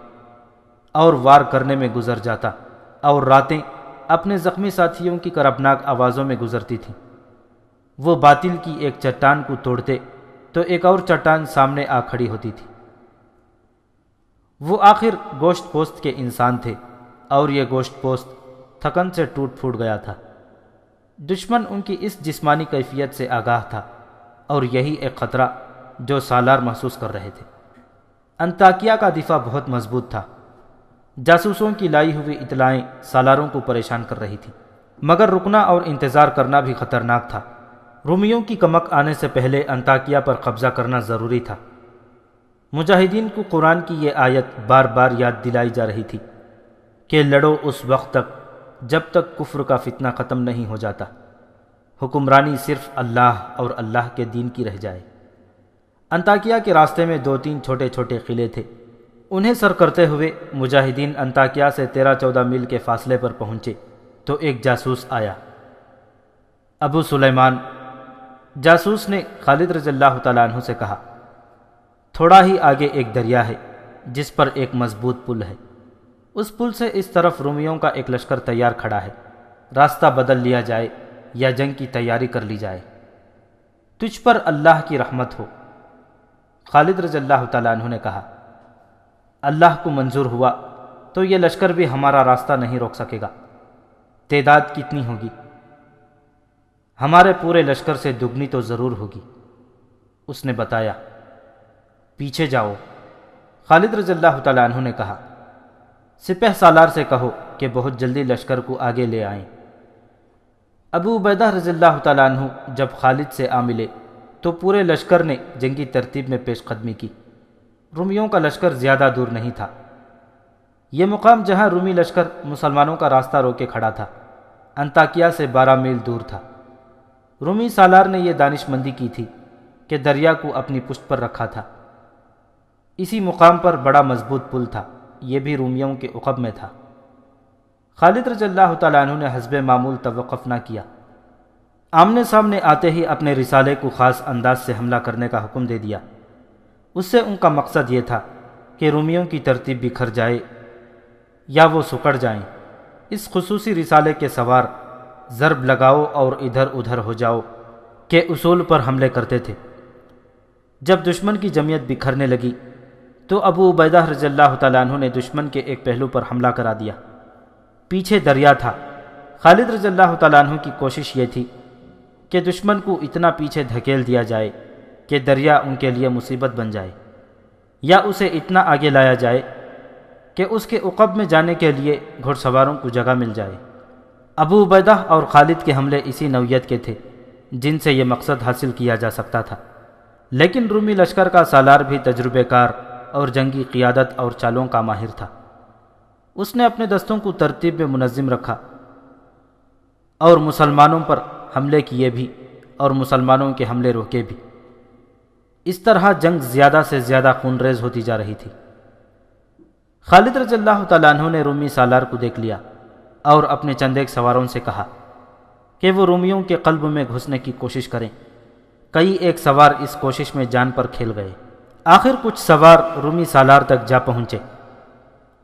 S1: اور وار کرنے میں گزر جاتا، اور راتیں اپنے زخمی ساتھیوں کی کربناک آوازوں میں گزرتی تھیں۔ وہ باطل کی ایک چٹان کو توڑتے تو ایک اور چٹان سامنے آ کھڑی ہوتی تھی۔ وہ آخر گوشت پوست کے انسان تھے اور یہ گوشت پوست تھکن سے ٹوٹ پھوٹ گیا تھا۔ دشمن ان کی اس جسمانی کیفیت سے آگاہ تھا اور یہی ایک خطرہ جو سالار محسوس کر رہے تھے۔ انطاکیہ کا دفاع بہت مضبوط تھا۔ جاسوسوں کی لائی ہوئی اطلاعیں سالاروں کو پریشان کر رہی تھیں، مگر رکنا اور انتظار کرنا بھی خطرناک تھا۔ رومیوں کی کمک آنے سے پہلے انطاکیہ پر قبضہ کرنا ضروری تھا۔ مجاہدین کو قرآن کی یہ آیت بار بار یاد دلائی جا رہی تھی کہ لڑو اس وقت تک جب تک کفر کا فتنہ ختم نہیں ہو جاتا، حکمرانی صرف اللہ اور اللہ کے دین کی رہ جائے۔ انطاکیہ کے راستے میں 2-3 چھوٹے چھوٹے قلعے تھے۔ انہیں سر کرتے ہوئے مجاہدین انطاکیہ سے 13-14 میل کے فاصلے پر پہنچے تو ایک جاسوس آیا، ابو سلیمان۔ جاسوس نے خالد رضی اللہ تعالیٰ عنہ سے کہا، تھوڑا ہی آگے ایک دریا ہے جس پر ایک مضبوط پل ہے، اس پل سے اس طرف رومیوں کا ایک لشکر تیار کھڑا ہے، راستہ بدل لیا جائے یا جنگ کی تیاری کر لی جائے، تجھ پر اللہ کی رحمت ہو۔ خالد رضی اللہ تعالیٰ عنہ نے کہا، اللہ کو منظور ہوا تو یہ لشکر بھی ہمارا راستہ نہیں روک سکے گا۔ تعداد کتنی ہوگی؟ ہمارے پورے لشکر سے دگنی تو ضرور ہوگی۔ اس نے بتایا، پیچھے جاؤ۔ خالد رضی اللہ تعالیٰ عنہ نے کہا، سپہ سالار سے کہو کہ بہت جلدی لشکر کو آگے لے آئیں۔ ابو عبیدہ رضی اللہ تعالیٰ عنہ جب خالد سے آ ملے تو پورے لشکر نے جنگی ترتیب میں پیش قدمی کی۔ رومیوں کا لشکر زیادہ دور نہیں تھا۔ یہ مقام جہاں رومی لشکر مسلمانوں کا راستہ روکے کھڑا تھا، انطاکیہ سے 12 میل دور تھا۔ رومی سالار نے یہ دانش مندی کی تھی کہ دریا کو اپنی پشت پر رکھا تھا۔ اسی مقام پر بڑا مضبوط پل تھا، یہ بھی رومیوں کے عقب میں تھا۔ خالد رضی اللہ تعالیٰ عنہ نے حسب معمول توقف نہ کیا، آمنے سامنے آتے ہی اپنے رسالے کو خاص انداز سے حملہ کرنے کا حکم دے دیا۔ اس سے ان کا مقصد یہ تھا کہ رومیوں کی ترتیب بکھر جائے یا وہ سکڑ جائیں۔ اس خصوصی رسالے کے سوار ضرب لگاؤ اور ادھر ادھر ہو جاؤ کے اصول پر حملے کرتے تھے۔ جب دشمن کی جمعیت بکھرنے لگی تو ابو عبیدہ رضی اللہ تعالیٰ عنہ نے دشمن کے ایک پہلو پر حملہ کرا دیا۔ پیچھے دریا تھا۔ خالد رضی اللہ تعالیٰ عنہ کی کوشش یہ تھی کہ دشمن کو اتنا پیچھے دھکیل دیا جائے کہ دریا ان کے لیے مصیبت بن جائے، یا اسے اتنا آگے لایا جائے کہ اس کے عقب میں جانے کے لیے گھڑ سواروں کو جگہ مل جائے۔ ابو عبیدہ اور خالد کے حملے اسی نوعیت کے تھے جن سے یہ مقصد حاصل کیا جا سکتا تھا، لیکن رومی لشکر کا سالار بھی تجربے کار اور جنگی قیادت اور چالوں کا ماہر تھا۔ اس نے اپنے دستوں کو ترتیب میں منظم رکھا اور مسلمانوں پر حملے کیے بھی اور مسلمانوں کے حملے روکے بھی۔ اس طرح جنگ زیادہ سے زیادہ خونریز ہوتی جا رہی تھی۔ خالد رضی اللہ تعالیٰ عنہ نے رومی سالار کو دیکھ لیا اور اپنے چند ایک سواروں سے کہا کہ وہ رومیوں کے قلب میں گھسنے کی کوشش کریں۔ کئی ایک سوار اس کوشش میں جان پر کھیل گئے۔ آخر کچھ سوار رومی سالار تک جا پہنچے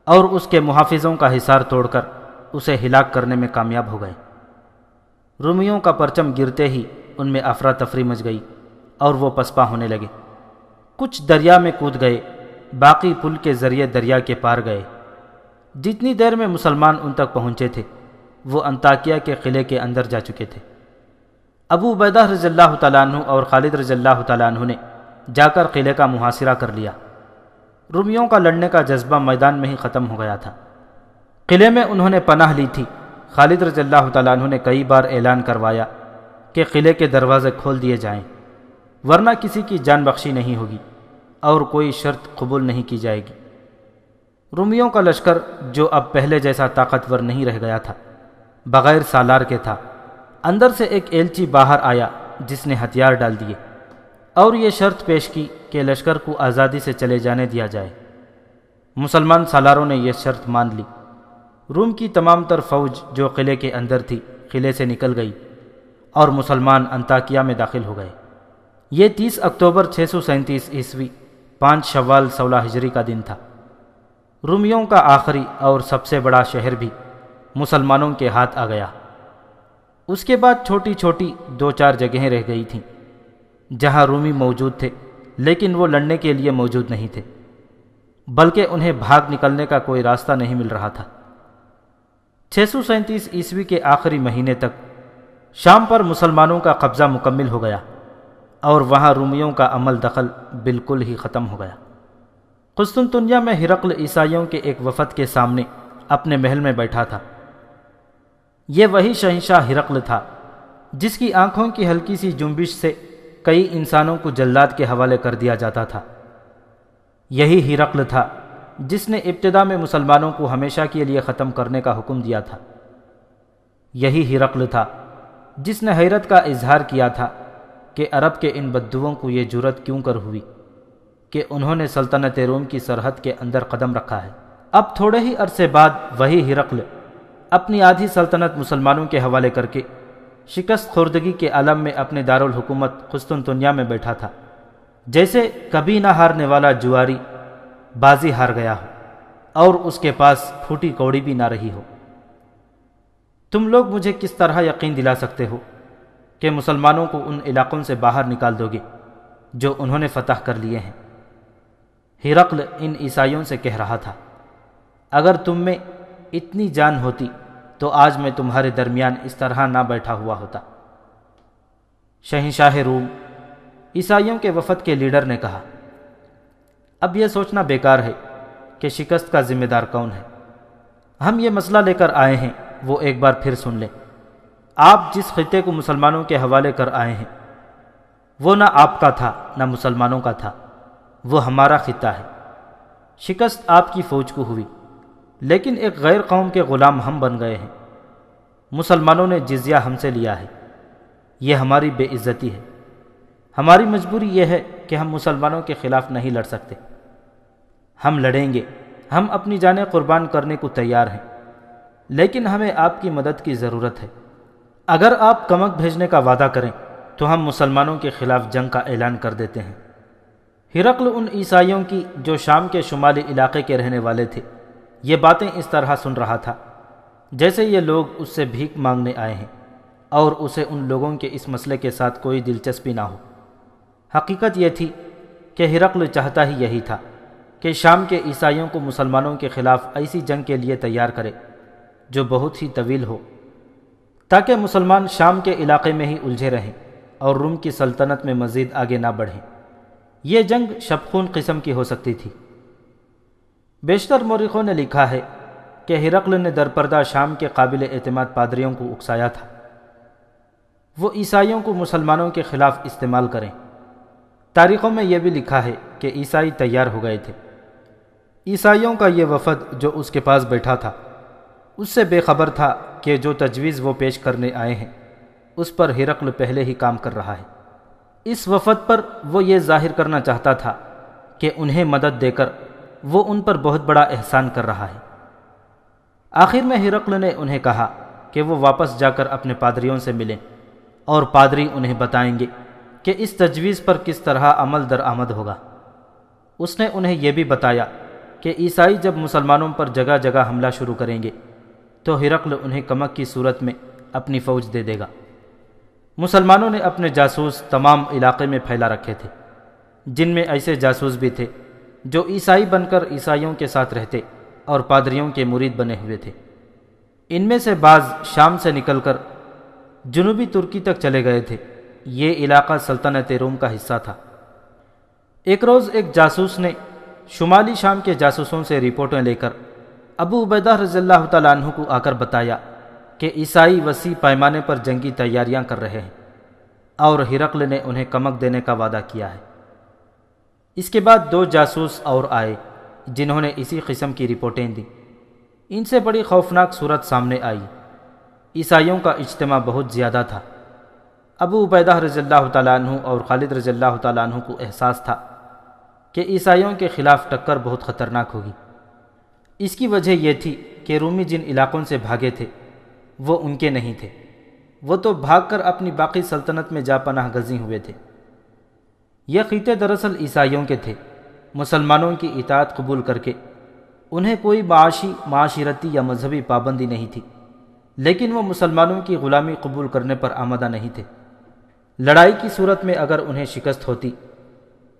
S1: اور اس کے محافظوں کا حصار توڑ کر اسے ہلاک کرنے میں کامیاب ہو گئے۔ رومیوں کا پرچم گرتے ہی ان میں افراتفری مچ گئی اور وہ پسپا ہونے لگے۔ کچھ دریا میں کود گئے، باقی پل کے ذریعے دریا کے پار گئے۔ جتنی دیر میں مسلمان ان تک پہنچے تھے وہ انطاکیہ کے قلعے کے اندر جا چکے تھے۔ ابو عبیدہ رضی اللہ تعالیٰ عنہ اور خالد رضی اللہ تعالیٰ عنہ نے جا کر قلعے کا محاصرہ کر لیا۔ رومیوں کا لڑنے کا جذبہ میدان میں ہی ختم ہو گیا تھا۔ قلعے میں انہوں نے پناہ لی تھی۔ خالد رضی اللہ تعالیٰ عنہ نے کئی بار اعلان کروایا کہ قلعے کے دروازے کھول دیے جائیں، ورنہ کسی کی جان بخشی نہیں ہوگی اور کوئی شرط قبول نہیں کی جائے گی۔ رومیوں کا لشکر جو اب پہلے جیسا طاقتور نہیں رہ گیا تھا، بغیر سالار کے تھا۔ اندر سے ایک ایلچی باہر آیا جس نے ہتھیار ڈال دیے اور یہ شرط پیش کی کہ لشکر کو آزادی سے چلے جانے دیا جائے۔ مسلمان سالاروں نے یہ شرط مان لی۔ روم کی تمام تر فوج جو قلعے کے اندر تھی قلعے سے نکل گئی اور مسلمان انطاکیہ میں داخل ہو گئے۔ یہ 30 اکتوبر 637 عیسوی 5 شوال 16 ہجری کا دن تھا۔ رومیوں کا آخری اور سب سے بڑا شہر بھی مسلمانوں کے ہاتھ آ گیا۔ اس کے بعد چھوٹی چھوٹی 2-4 جگہیں رہ گئی تھیں جہاں رومی موجود تھے، لیکن وہ لڑنے کے لیے موجود نہیں تھے، بلکہ انہیں بھاگ نکلنے کا کوئی راستہ نہیں مل رہا تھا۔ 637 عیسوی کے آخری مہینے تک شام پر مسلمانوں کا قبضہ مکمل ہو گیا اور وہاں رومیوں کا عمل دخل بالکل ہی ختم ہو گیا۔ قسطنطنیہ میں ہرقل عیسائیوں کے ایک وفد کے سامنے اپنے محل میں بیٹھا تھا۔ یہ وہی شہنشاہ ہرقل تھا جس کی آنکھوں کی ہلکی سی جنبش سے کئی انسانوں کو جلاد کے حوالے کر دیا جاتا تھا۔ یہی ہرقل تھا جس نے ابتدا میں مسلمانوں کو ہمیشہ کے لیے ختم کرنے کا حکم دیا تھا۔ یہی ہرقل تھا جس نے حیرت کا اظہار کیا تھا کہ عرب کے ان بدوؤں کو یہ جرت کیوں کر ہوئی کہ انہوں نے سلطنت روم کی سرحد کے اندر قدم رکھا ہے۔ اب تھوڑے ہی عرصے بعد وہی ہرقل اپنی آدھی سلطنت مسلمانوں کے حوالے کر کے شکست خوردگی کے عالم میں اپنے دارالحکومت قسطنطنیہ میں بیٹھا تھا، جیسے کبھی نہ ہارنے والا جواری بازی ہار گیا ہو اور اس کے پاس پھوٹی کوڑی بھی نہ رہی ہو۔ تم لوگ مجھے کس طرح یقین دلا سکتے ہو کہ مسلمانوں کو ان علاقوں سے باہر نکال دو گے جو انہوں نے فتح کر لیے ہیں؟ ہرقل ان عیسائیوں سے کہہ رہا تھا، اگر تم میں اتنی جان ہوتی تو آج میں تمہارے درمیان اس طرح نہ بیٹھا ہوا ہوتا۔ شہنشاہ روم عیسائیوں کے وفد کے لیڈر نے کہا، اب یہ سوچنا بیکار ہے کہ شکست کا ذمہ دار کون ہے۔ ہم یہ مسئلہ لے کر آئے ہیں وہ ایک بار پھر سن لیں۔ آپ جس خطے کو مسلمانوں کے حوالے کر آئے ہیں وہ نہ آپ کا تھا نہ مسلمانوں کا تھا، وہ ہمارا خطہ ہے۔ شکست آپ کی فوج کو ہوئی، لیکن ایک غیر قوم کے غلام ہم بن گئے ہیں۔ مسلمانوں نے جزیہ ہم سے لیا ہے، یہ ہماری بے عزتی ہے۔ ہماری مجبوری یہ ہے کہ ہم مسلمانوں کے خلاف نہیں لڑ سکتے۔ ہم لڑیں گے، ہم اپنی جانیں قربان کرنے کو تیار ہیں، لیکن ہمیں آپ کی مدد کی ضرورت ہے۔ اگر آپ کمک بھیجنے کا وعدہ کریں تو ہم مسلمانوں کے خلاف جنگ کا اعلان کر دیتے ہیں۔ ہرقل ان عیسائیوں کی جو شام کے شمالی علاقے کے رہنے والے تھے یہ باتیں اس طرح سن رہا تھا جیسے یہ لوگ اس سے بھیک مانگنے آئے ہیں اور اسے ان لوگوں کے اس مسئلے کے ساتھ کوئی دلچسپی نہ ہو۔ حقیقت یہ تھی کہ ہرقل چاہتا ہی یہی تھا کہ شام کے عیسائیوں کو مسلمانوں کے خلاف ایسی جنگ کے لیے تیار کرے جو بہت ہی طویل ہو، تاکہ مسلمان شام کے علاقے میں ہی الجھے رہیں اور روم کی سلطنت میں مزید آگے نہ بڑھیں۔ یہ جنگ شبخون قسم کی ہو سکتی تھی۔ بیشتر مورخوں نے لکھا ہے کہ ہرقل نے درپردہ شام کے قابل اعتماد پادریوں کو اکسایا تھا وہ عیسائیوں کو مسلمانوں کے خلاف استعمال کریں۔ تاریخوں میں یہ بھی لکھا ہے کہ عیسائی تیار ہو گئے تھے۔ عیسائیوں کا یہ وفد جو اس کے پاس بیٹھا تھا اس سے بے خبر تھا کہ جو تجویز وہ پیش کرنے آئے ہیں اس پر ہرقل پہلے ہی کام کر رہا ہے۔ اس وفد پر وہ یہ ظاہر کرنا چاہتا تھا کہ انہیں مدد دے کر وہ ان پر بہت بڑا احسان کر رہا ہے۔ آخر میں ہرقل نے انہیں کہا کہ وہ واپس جا کر اپنے پادریوں سے ملیں اور پادری انہیں بتائیں گے کہ اس تجویز پر کس طرح عمل درآمد ہوگا۔ اس نے انہیں یہ بھی بتایا کہ عیسائی جب مسلمانوں پر جگہ جگہ حملہ شروع کریں گے تو ہرقل انہیں کمک کی صورت میں اپنی فوج دے دے گا۔ مسلمانوں نے اپنے جاسوس تمام علاقے میں پھیلا رکھے تھے، جن میں ایسے جاسوس بھی تھے جو عیسائی بن کر عیسائیوں کے ساتھ رہتے اور پادریوں کے مرید بنے ہوئے تھے۔ ان میں سے بعض شام سے نکل کر جنوبی ترکی تک چلے گئے تھے۔ یہ علاقہ سلطنت روم کا حصہ تھا۔ ایک روز ایک جاسوس نے شمالی شام کے جاسوسوں سے رپورٹیں لے کر ابو عبیدہ رضی اللہ تعالیٰ عنہ کو آ کر بتایا کہ عیسائی وسیع پیمانے پر جنگی تیاریاں کر رہے ہیں اور ہرقل نے انہیں کمک دینے کا وعدہ کیا ہے۔ اس کے بعد 2 جاسوس اور آئے جنہوں نے اسی قسم کی رپورٹیں دیں۔ ان سے بڑی خوفناک صورت سامنے آئی۔ عیسائیوں کا اجتماع بہت زیادہ تھا۔ ابو عبیدہ رضی اللہ تعالیٰ عنہ اور خالد رضی اللہ تعالیٰ عنہ کو احساس تھا کہ عیسائیوں کے خلاف ٹکر بہت خطرناک ہوگی۔ اس کی وجہ یہ تھی کہ رومی جن علاقوں سے بھاگے تھے وہ ان کے نہیں تھے، وہ تو بھاگ کر اپنی باقی سلطنت میں جا پناہ گزین ہوئے تھے۔ یہ خطے دراصل عیسائیوں کے تھے۔ مسلمانوں کی اطاعت قبول کر کے انہیں کوئی معاشرتی یا مذہبی پابندی نہیں تھی، لیکن وہ مسلمانوں کی غلامی قبول کرنے پر آمادہ نہیں تھے۔ لڑائی کی صورت میں اگر انہیں شکست ہوتی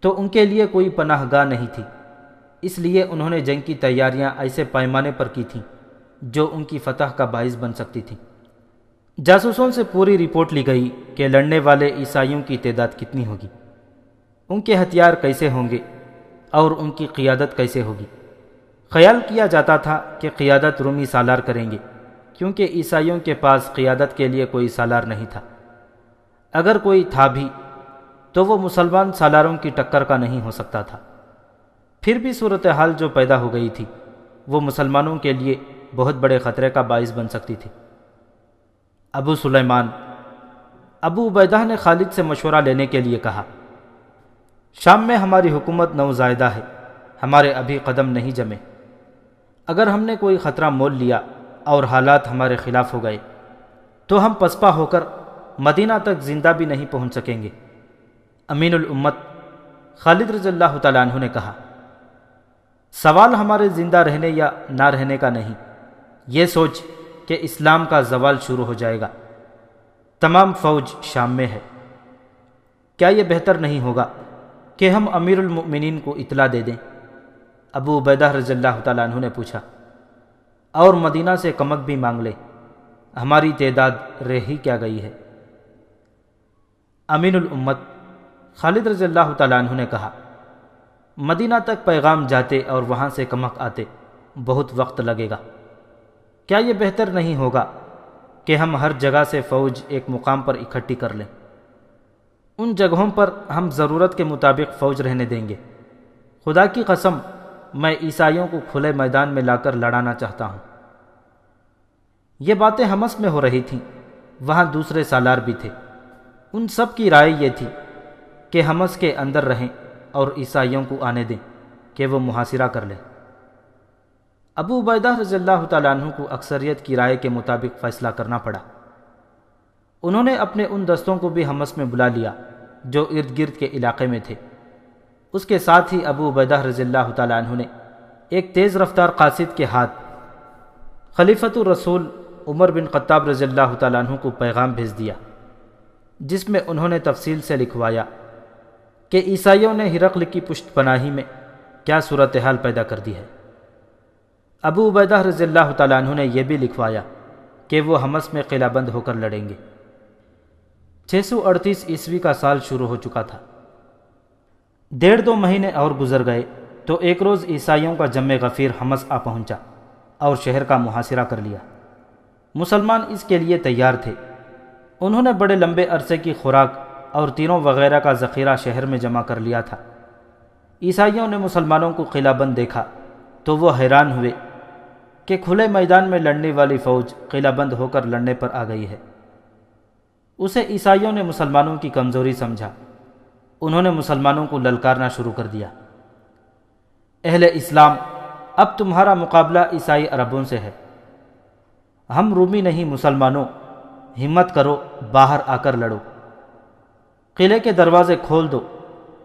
S1: تو ان کے لیے کوئی پناہ گاہ نہیں تھی، اس لیے انہوں نے جنگ کی تیاریاں ایسے پیمانے پر کی تھیں جو ان کی فتح کا باعث بن سکتی تھی۔ جاسوسوں سے پوری رپورٹ لی گئی کہ لڑنے والے عیسائیوں کی تعداد کتنی ہوگی، ان کے ہتھیار کیسے ہوں گے اور ان کی قیادت کیسے ہوگی۔ خیال کیا جاتا تھا کہ قیادت رومی سالار کریں گے، کیونکہ عیسائیوں کے پاس قیادت کے لیے کوئی سالار نہیں تھا۔ اگر کوئی تھا بھی تو وہ مسلمان سالاروں کی ٹکر کا نہیں ہو سکتا تھا۔ پھر بھی صورتحال جو پیدا ہو گئی تھی وہ مسلمانوں کے لیے بہت بڑے خطرے کا باعث بن سکتی تھی۔ ابو سلیمان ابو عبیدہ نے خالد سے مشورہ لینے کے لیے کہا، شام میں ہماری حکومت نوزائیدہ ہے، ہمارے ابھی قدم نہیں جمے۔ اگر ہم نے کوئی خطرہ مول لیا اور حالات ہمارے خلاف ہو گئے تو ہم پسپا ہو کر مدینہ تک زندہ بھی نہیں پہنچ سکیں گے۔ امین الامت خالد رضی اللہ تعالیٰ عنہ نے کہا، سوال ہمارے زندہ رہنے یا نہ رہنے کا نہیں، یہ سوچ کہ اسلام کا زوال شروع ہو جائے گا، تمام فوج شام میں ہے، کیا یہ بہتر نہیں ہوگا کہ ہم امیر المؤمنین کو اطلاع دے دیں؟ ابو عبیدہ رضی اللہ تعالیٰ عنہ نے پوچھا، اور مدینہ سے کمک بھی مانگ لے، ہماری تعداد رہ ہی کیا گئی ہے۔ امین الامت خالد رضی اللہ تعالیٰ عنہ نے کہا، مدینہ تک پیغام جاتے اور وہاں سے کمک آتے بہت وقت لگے گا، کیا یہ بہتر نہیں ہوگا کہ ہم ہر جگہ سے فوج ایک مقام پر اکٹھی کر لیں؟ ان جگہوں پر ہم ضرورت کے مطابق فوج رہنے دیں گے۔ خدا کی قسم میں عیسائیوں کو کھلے میدان میں لا کر لڑانا چاہتا ہوں۔ یہ باتیں حمص میں ہو رہی تھیں، وہاں دوسرے سالار بھی تھے۔ ان سب کی رائے یہ تھی کہ حمص کے اندر رہیں اور عیسائیوں کو آنے دیں کہ وہ محاصرہ کر لیں۔ ابو عبیدہ رضی اللہ تعالیٰ عنہ کو اکثریت کی رائے کے مطابق فیصلہ کرنا پڑا۔ انہوں نے اپنے ان دستوں کو بھی حمص میں بلا لیا جو ارد گرد کے علاقے میں تھے۔ اس کے ساتھ ہی ابو عبیدہ رضی اللہ تعالیٰ عنہ نے ایک تیز رفتار قاصد کے ہاتھ خلیفۃ الرسول عمر بن خطاب رضی اللہ تعالیٰ عنہ کو پیغام بھیج دیا، جس میں انہوں نے تفصیل سے لکھوایا کہ عیسائیوں نے ہرقل کی پشت پناہی میں کیا صورتحال پیدا کر دی ہے۔ ابو عبیدہ رضی اللہ تعالیٰ عنہ نے یہ بھی لکھوایا کہ وہ حمص میں قلعہ بند ہو کر لڑیں گے۔ 638 عیسوی کا سال شروع ہو چکا تھا۔ 1.5-2 مہینے اور گزر گئے تو ایک روز عیسائیوں کا جم غفیر حمص آ پہنچا اور شہر کا محاصرہ کر لیا۔ مسلمان اس کے لیے تیار تھے۔ انہوں نے بڑے لمبے عرصے کی خوراک اور تینوں وغیرہ کا ذخیرہ شہر میں جمع کر لیا تھا۔ عیسائیوں نے مسلمانوں کو قلعہ بند دیکھا تو وہ حیران ہوئے کہ کھلے میدان میں لڑنے والی فوج قلعہ بند ہو کر لڑنے پر آ گئی ہے۔ اسے عیسائیوں نے مسلمانوں کی کمزوری سمجھا۔ انہوں نے مسلمانوں کو للکارنا شروع کر دیا، اہل اسلام، اب تمہارا مقابلہ عیسائی عربوں سے ہے، ہم رومی نہیں مسلمانوں، ہمت کرو، باہر آ کر لڑو، قلعے کے دروازے کھول دو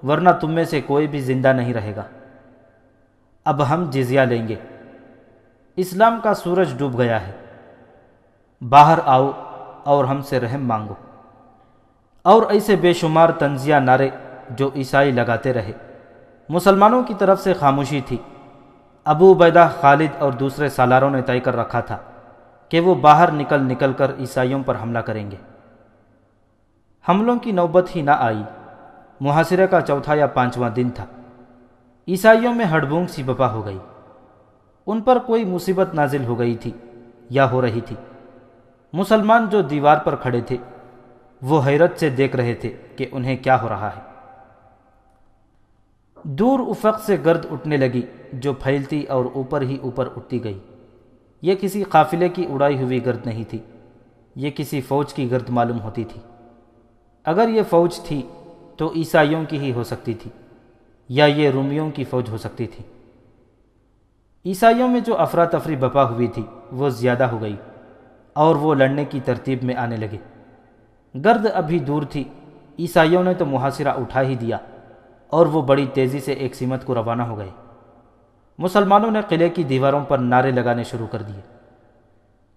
S1: ورنہ تم میں سے کوئی بھی زندہ نہیں رہے گا، اب ہم جزیہ لیں گے، اسلام کا سورج ڈوب گیا ہے، باہر آؤ اور ہم سے رحم مانگو۔ اور ایسے بے شمار طنزیہ نعرے جو عیسائی لگاتے رہے۔ مسلمانوں کی طرف سے خاموشی تھی۔ ابو عبیدہ، خالد اور دوسرے سالاروں نے طے کر رکھا تھا کہ وہ باہر نکل کر عیسائیوں پر حملہ کریں گے۔ حملوں کی نوبت ہی نہ آئی۔ محاصرے کا 4واں یا 5واں دن تھا۔ عیسائیوں میں ہڑبونگ سی بپا ہو گئی۔ ان پر کوئی مصیبت نازل ہو گئی تھی یا ہو رہی تھی۔ مسلمان جو دیوار پر کھڑے تھے وہ حیرت سے دیکھ رہے تھے کہ انہیں کیا ہو رہا ہے۔ دور افق سے گرد اٹھنے لگی جو پھیلتی اور اوپر ہی اوپر اٹھتی گئی۔ یہ کسی قافلے کی اڑائی ہوئی گرد نہیں تھی، یہ کسی فوج کی گرد معلوم ہوتی تھی۔ اگر یہ فوج تھی تو عیسائیوں کی ہی ہو سکتی تھی یا یہ رومیوں کی فوج ہو سکتی تھی۔ عیسائیوں میں جو افراتفری بپا ہوئی تھی وہ زیادہ ہو گئی اور وہ لڑنے کی ترتیب میں آنے لگے۔ گرد ابھی دور تھی، عیسائیوں نے تو محاصرہ اٹھا ہی دیا اور وہ بڑی تیزی سے ایک سمت کو روانہ ہو گئے۔ مسلمانوں نے قلعے کی دیواروں پر نعرے لگانے شروع کر دیے۔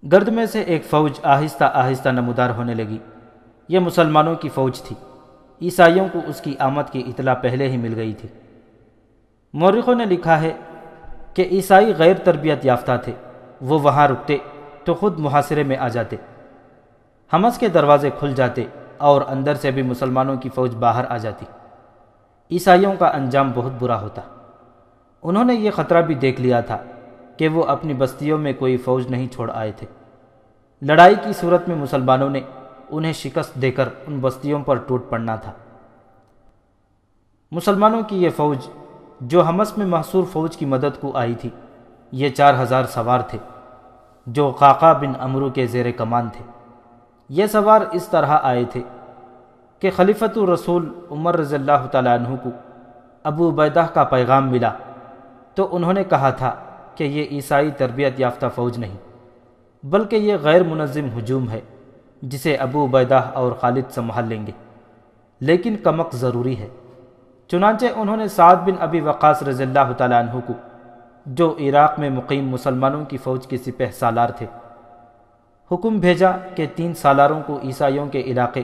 S1: گرد میں سے ایک فوج آہستہ آہستہ نمودار ہونے لگی۔ یہ مسلمانوں کی فوج تھی۔ عیسائیوں کو اس کی آمد کی اطلاع پہلے ہی مل گئی تھی۔ مورخوں نے لکھا ہے کہ عیسائی غیر تربیت یافتہ تھے، وہ وہاں رکتے تو خود محاصرے میں آ جاتے، حمص کے دروازے کھل جاتے اور اندر سے بھی مسلمانوں کی فوج باہر آ جاتی۔ عیسائیوں کا انجام بہت برا ہوتا۔ انہوں نے یہ خطرہ بھی دیکھ لیا تھا کہ وہ اپنی بستیوں میں کوئی فوج نہیں چھوڑ آئے تھے۔ لڑائی کی صورت میں مسلمانوں نے انہیں شکست دے کر ان بستیوں پر ٹوٹ پڑنا تھا۔ مسلمانوں کی یہ فوج جو حمص میں محصور فوج کی مدد کو آئی تھی، یہ 4000 سوار تھے جو قعقاع بن عمرو کے زیر کمان تھے۔ یہ سوار اس طرح آئے تھے کہ خلیفۃ الرسول عمر رضی اللہ تعالیٰ عنہ کو ابو عبیدہ کا پیغام ملا تو انہوں نے کہا تھا کہ یہ عیسائی تربیت یافتہ فوج نہیں بلکہ یہ غیر منظم ہجوم ہے جسے ابو عبیدہ اور خالد سنبھال لیں گے، لیکن کمک ضروری ہے۔ چنانچہ انہوں نے سعد بن ابی وقاص رضی اللہ تعالیٰ عنہ کو، جو عراق میں مقیم مسلمانوں کی فوج کے سپہ سالار تھے، حکم بھیجا کہ 3 سالاروں کو عیسائیوں کے علاقے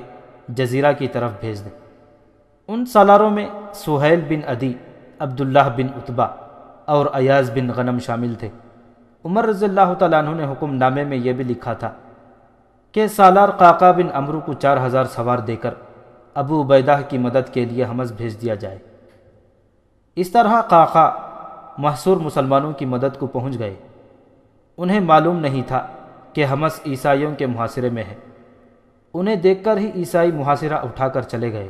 S1: جزیرہ کی طرف بھیج دیں۔ ان سالاروں میں سہیل بن عدی، عبداللہ بن عتبہ اور ایاز بن غنم شامل تھے۔ عمر رضی اللہ تعالیٰ عنہ نے حکم نامے میں یہ بھی لکھا تھا کہ سالار قعقاع بن عمرو کو 4000 سوار دے کر ابو عبیدہ کی مدد کے لیے حمص بھیج دیا جائے۔ اس طرح قعقاع محصور مسلمانوں کی مدد کو پہنچ گئے۔ انہیں معلوم نہیں تھا کہ حمص عیسائیوں کے محاصرے میں ہے، انہیں دیکھ کر ہی عیسائی محاصرہ اٹھا کر چلے گئے۔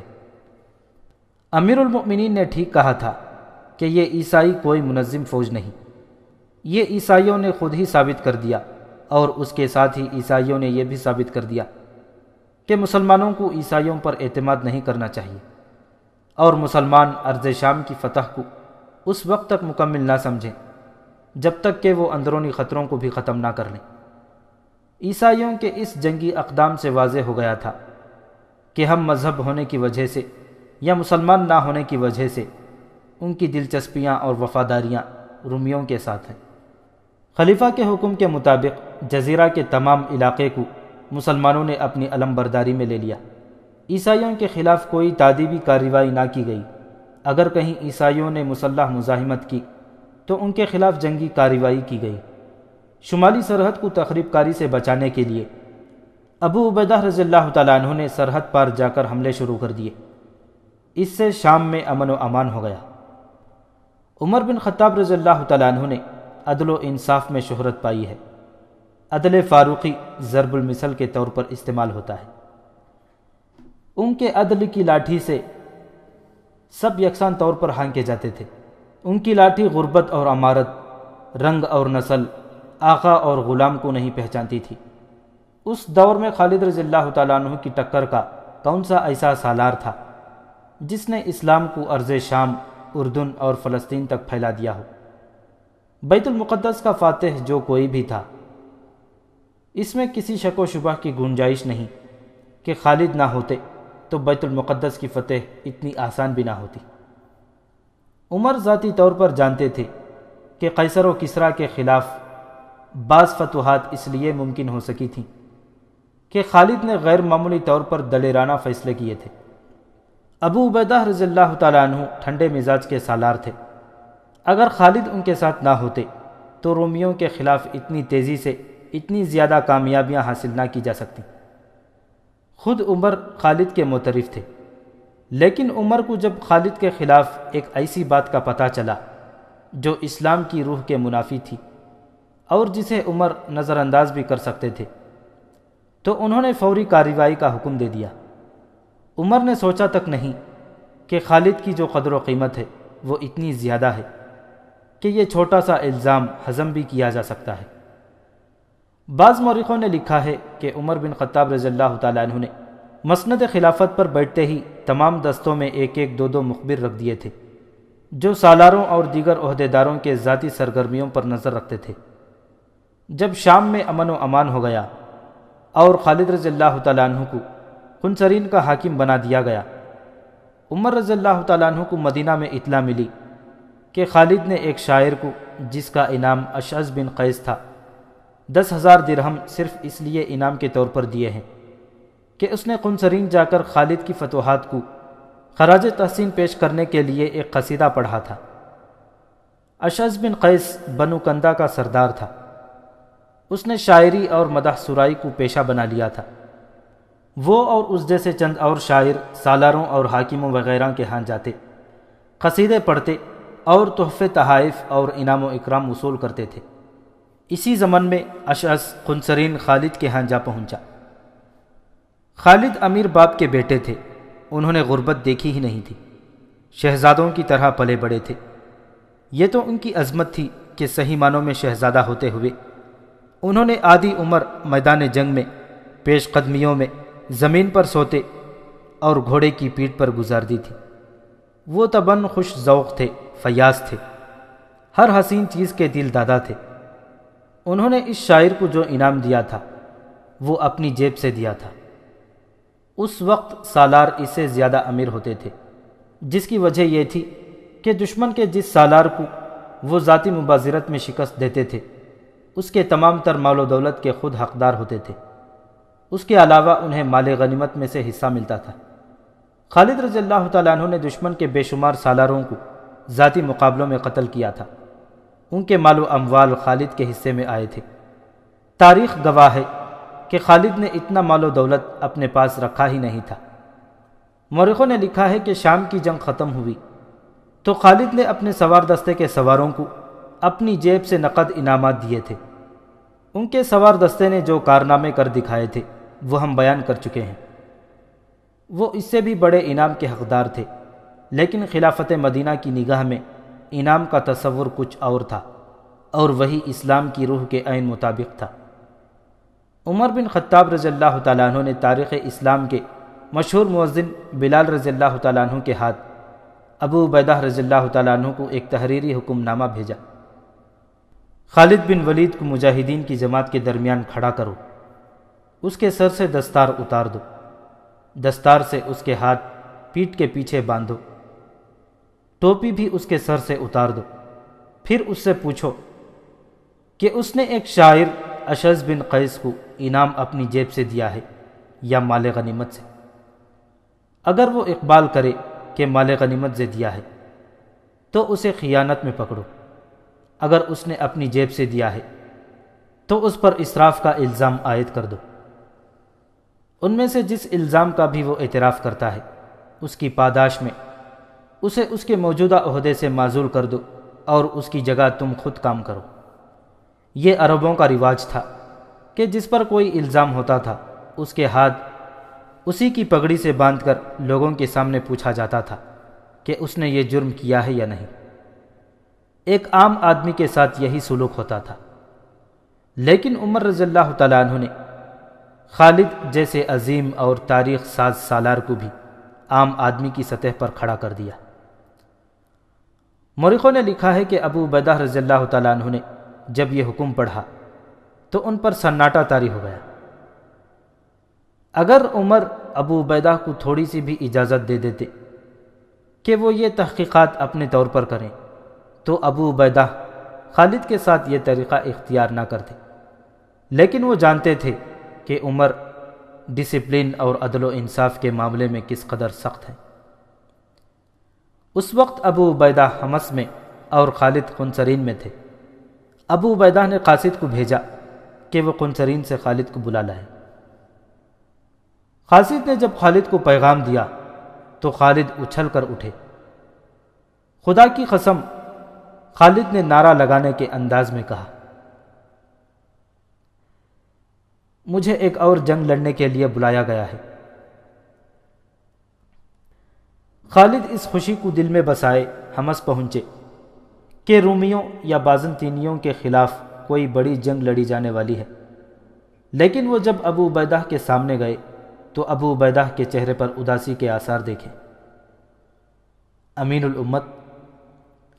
S1: امیر المؤمنین نے ٹھیک کہا تھا کہ یہ عیسائی کوئی منظم فوج نہیں، یہ عیسائیوں نے خود ہی ثابت کر دیا، اور اس کے ساتھ ہی عیسائیوں نے یہ بھی ثابت کر دیا کہ مسلمانوں کو عیسائیوں پر اعتماد نہیں کرنا چاہیے، اور مسلمان ارض شام کی فتح کو اس وقت تک مکمل نہ سمجھیں جب تک کہ وہ اندرونی خطروں کو بھی ختم نہ کر لیں۔ عیسائیوں کے اس جنگی اقدام سے واضح ہو گیا تھا کہ ہم مذہب ہونے کی وجہ سے یا مسلمان نہ ہونے کی وجہ سے ان کی دلچسپیاں اور وفاداریاں رومیوں کے ساتھ ہیں۔ خلیفہ کے حکم کے مطابق جزیرہ کے تمام علاقے کو مسلمانوں نے اپنی علم برداری میں لے لیا۔ عیسائیوں کے خلاف کوئی تعدیبی کارروائی نہ کی گئی۔ اگر کہیں عیسائیوں نے مسلح مزاحمت کی تو ان کے خلاف جنگی کارروائی کی گئی۔ شمالی سرحد کو تخریب کاری سے بچانے کے لیے ابو عبیدہ رضی اللہ تعالیٰ عنہ نے سرحد پار جا کر حملے شروع کر دیے۔ اس سے شام میں امن و امان ہو گیا۔ عمر بن خطاب رضی اللہ تعالیٰ عنہ نے عدل و انصاف میں شہرت پائی ہے۔ عدل فاروقی ضرب المثل کے طور پر استعمال ہوتا ہے۔ ان کے عدل کی لاٹھی سے سب یکساں طور پر ہانکے جاتے تھے۔ ان کی لاٹھی غربت اور امارت، رنگ اور نسل، آقا اور غلام کو نہیں پہچانتی تھی۔ اس دور میں خالد رضی اللہ تعالیٰ عنہ کی ٹکر کا کون سا ایسا سالار تھا جس نے اسلام کو ارض شام، اردن اور فلسطین تک پھیلا دیا ہو؟ بیت المقدس کا فاتح جو کوئی بھی تھا، اس میں کسی شک و شبہ کی گنجائش نہیں کہ خالد نہ ہوتے تو بیت المقدس کی فتح اتنی آسان بھی نہ ہوتی۔ عمر ذاتی طور پر جانتے تھے کہ قیصر و کسریٰ کے خلاف بعض فتوحات اس لیے ممکن ہو سکی تھیں کہ خالد نے غیر معمولی طور پر دلیرانہ فیصلے کیے تھے۔ ابو عبیدہ رضی اللہ تعالیٰ عنہ ٹھنڈے مزاج کے سالار تھے۔ اگر خالد ان کے ساتھ نہ ہوتے تو رومیوں کے خلاف اتنی تیزی سے اتنی زیادہ کامیابیاں حاصل نہ کی جا سکتی۔ خود عمر خالد کے معترف تھے، لیکن عمر کو جب خالد کے خلاف ایک ایسی بات کا پتہ چلا جو اسلام کی روح کے منافی تھی اور جسے عمر نظر انداز بھی کر سکتے تھے، تو انہوں نے فوری کارروائی کا حکم دے دیا۔ عمر نے سوچا تک نہیں کہ خالد کی جو قدر و قیمت ہے وہ اتنی زیادہ ہے کہ یہ چھوٹا سا الزام ہضم بھی کیا جا سکتا ہے۔ بعض مورخوں نے لکھا ہے کہ عمر بن خطاب رضی اللہ تعالیٰ عنہ نے مسند خلافت پر بیٹھتے ہی تمام دستوں میں ایک ایک دو مخبر رکھ دیے تھے جو سالاروں اور دیگر عہدیداروں کے ذاتی سرگرمیوں پر نظر رکھتے تھے۔ جب شام میں امن و امان ہو گیا اور خالد رضی اللہ تعالیٰ عنہ کو قنصرین کا حاکم بنا دیا گیا، عمر رضی اللہ تعالیٰ عنہ کو مدینہ میں اطلاع ملی کہ خالد نے ایک شاعر کو، جس کا انعام اشعث بن قیس تھا، 10,000 درہم صرف اس لیے انعام کے طور پر دیے ہیں کہ اس نے قنصرین جا کر خالد کی فتوحات کو خراج تحسین پیش کرنے کے لیے ایک قصیدہ پڑھا تھا۔ اشعث بن قیس بنو کندا کا سردار تھا۔ اس نے شاعری اور مدح سرائی کو پیشہ بنا لیا تھا۔ وہ اور اس جیسے چند اور شاعر سالاروں اور حاکموں وغیرہ کے ہاں جاتے، قصیدے پڑھتے اور تحفے تحائف اور انعام و اکرام وصول کرتے تھے۔ اسی زمن میں اشعث قنصرین خالد کے ہاں جا پہنچا۔ خالد امیر باپ کے بیٹے تھے، انہوں نے غربت دیکھی ہی نہیں تھی، شہزادوں کی طرح پلے بڑے تھے۔ یہ تو ان کی عظمت تھی کہ صحیح معنوں میں شہزادہ ہوتے ہوئے انہوں نے آدھی عمر میدان جنگ میں، پیش قدمیوں میں، زمین پر سوتے اور گھوڑے کی پیٹھ پر گزار دی تھی۔ وہ تباً خوش ذوق تھے، فیاض تھے، ہر حسین چیز کے دل دادا تھے۔ انہوں نے اس شاعر کو جو انعام دیا تھا وہ اپنی جیب سے دیا تھا۔ اس وقت سالار اس سے زیادہ امیر ہوتے تھے، جس کی وجہ یہ تھی کہ دشمن کے جس سالار کو وہ ذاتی مبازرت میں شکست دیتے تھے اس کے تمام تر مال و دولت کے خود حقدار ہوتے تھے۔ اس کے علاوہ انہیں مال غنیمت میں سے حصہ ملتا تھا۔ خالد رضی اللہ تعالیٰ عنہ نے دشمن کے بے شمار سالاروں کو ذاتی مقابلوں میں قتل کیا تھا۔ ان کے مال و اموال خالد کے حصے میں آئے تھے۔ تاریخ گواہ ہے کہ خالد نے اتنا مال و دولت اپنے پاس رکھا ہی نہیں تھا۔ مورخوں نے لکھا ہے کہ شام کی جنگ ختم ہوئی تو خالد نے اپنے سوار دستے کے سواروں کو اپنی جیب سے نقد انعامات دیے تھے۔ ان کے سوار دستے نے جو کارنامے کر دکھائے تھے وہ ہم بیان کر چکے ہیں۔ وہ اس سے بھی بڑے انعام کے حقدار تھے، لیکن خلافت مدینہ کی نگاہ میں انعام کا تصور کچھ اور تھا، اور وہی اسلام کی روح کے عین مطابق تھا۔ عمر بن خطاب رضی اللہ تعالیٰ عنہ نے تاریخ اسلام کے مشہور مؤذن بلال رضی اللہ تعالیٰ عنہ کے ہاتھ ابو عبیدہ رضی اللہ تعالیٰ عنہ کو ایک تحریری حکم نامہ بھیجا۔ خالد بن ولید کو مجاہدین کی جماعت کے درمیان کھڑا کرو، اس کے سر سے دستار اتار دو، دستار سے اس کے ہاتھ پیٹھ کے پیچھے باندھو، ٹوپی بھی اس کے سر سے اتار دو، پھر اس سے پوچھو کہ اس نے ایک شاعر اشعث بن قیس کو انعام اپنی جیب سے دیا ہے یا مال غنیمت سے۔ اگر وہ اقبال کرے کہ مال غنیمت سے دیا ہے تو اسے خیانت میں پکڑو، اگر اس نے اپنی جیب سے دیا ہے تو اس پر اسراف کا الزام عائد کر دو۔ ان میں سے جس الزام کا بھی وہ اعتراف کرتا ہے اس کی پاداش میں اسے اس کے موجودہ عہدے سے معزول کر دو اور اس کی جگہ تم خود کام کرو۔ یہ عربوں کا رواج تھا کہ جس پر کوئی الزام ہوتا تھا اس کے ہاتھ اسی کی پگڑی سے باندھ کر لوگوں کے سامنے پوچھا جاتا تھا کہ اس نے یہ جرم کیا ہے یا نہیں۔ ایک عام آدمی کے ساتھ یہی سلوک ہوتا تھا، لیکن عمر رضی اللہ تعالیٰ عنہ نے خالد جیسے عظیم اور تاریخ ساز سالار کو بھی عام آدمی کی سطح پر کھڑا کر دیا۔ مورخوں نے لکھا ہے کہ ابو عبیدہ رضی اللہ تعالیٰ عنہ نے جب یہ حکم پڑھا تو ان پر سناٹا طاری ہو گیا۔ اگر عمر ابو عبیدہ کو تھوڑی سی بھی اجازت دے دیتے کہ وہ یہ تحقیقات اپنے طور پر کریں تو ابو عبیدہ خالد کے ساتھ یہ طریقہ اختیار نہ کرتے، لیکن وہ جانتے تھے کہ عمر ڈسپلن اور عدل و انصاف کے معاملے میں کس قدر سخت ہے۔ اس وقت ابو عبیدہ حمص میں اور خالد قنسرین میں تھے۔ ابو عبیدہ نے قاصد کو بھیجا کہ وہ قنسرین سے خالد کو بلا لائے۔ قاصد نے جب خالد کو پیغام دیا تو خالد اچھل کر اٹھے۔ خدا کی قسم، خالد نے نعرہ لگانے کے انداز میں کہا، مجھے ایک اور جنگ لڑنے کے لیے بلایا گیا ہے۔ خالد اس خوشی کو دل میں بسائے حمص پہنچے کہ رومیوں یا بازنطینیوں کے خلاف کوئی بڑی جنگ لڑی جانے والی ہے، لیکن وہ جب ابو عبیدہ کے سامنے گئے تو ابو عبیدہ کے چہرے پر اداسی کے آثار دیکھے۔ امین الامت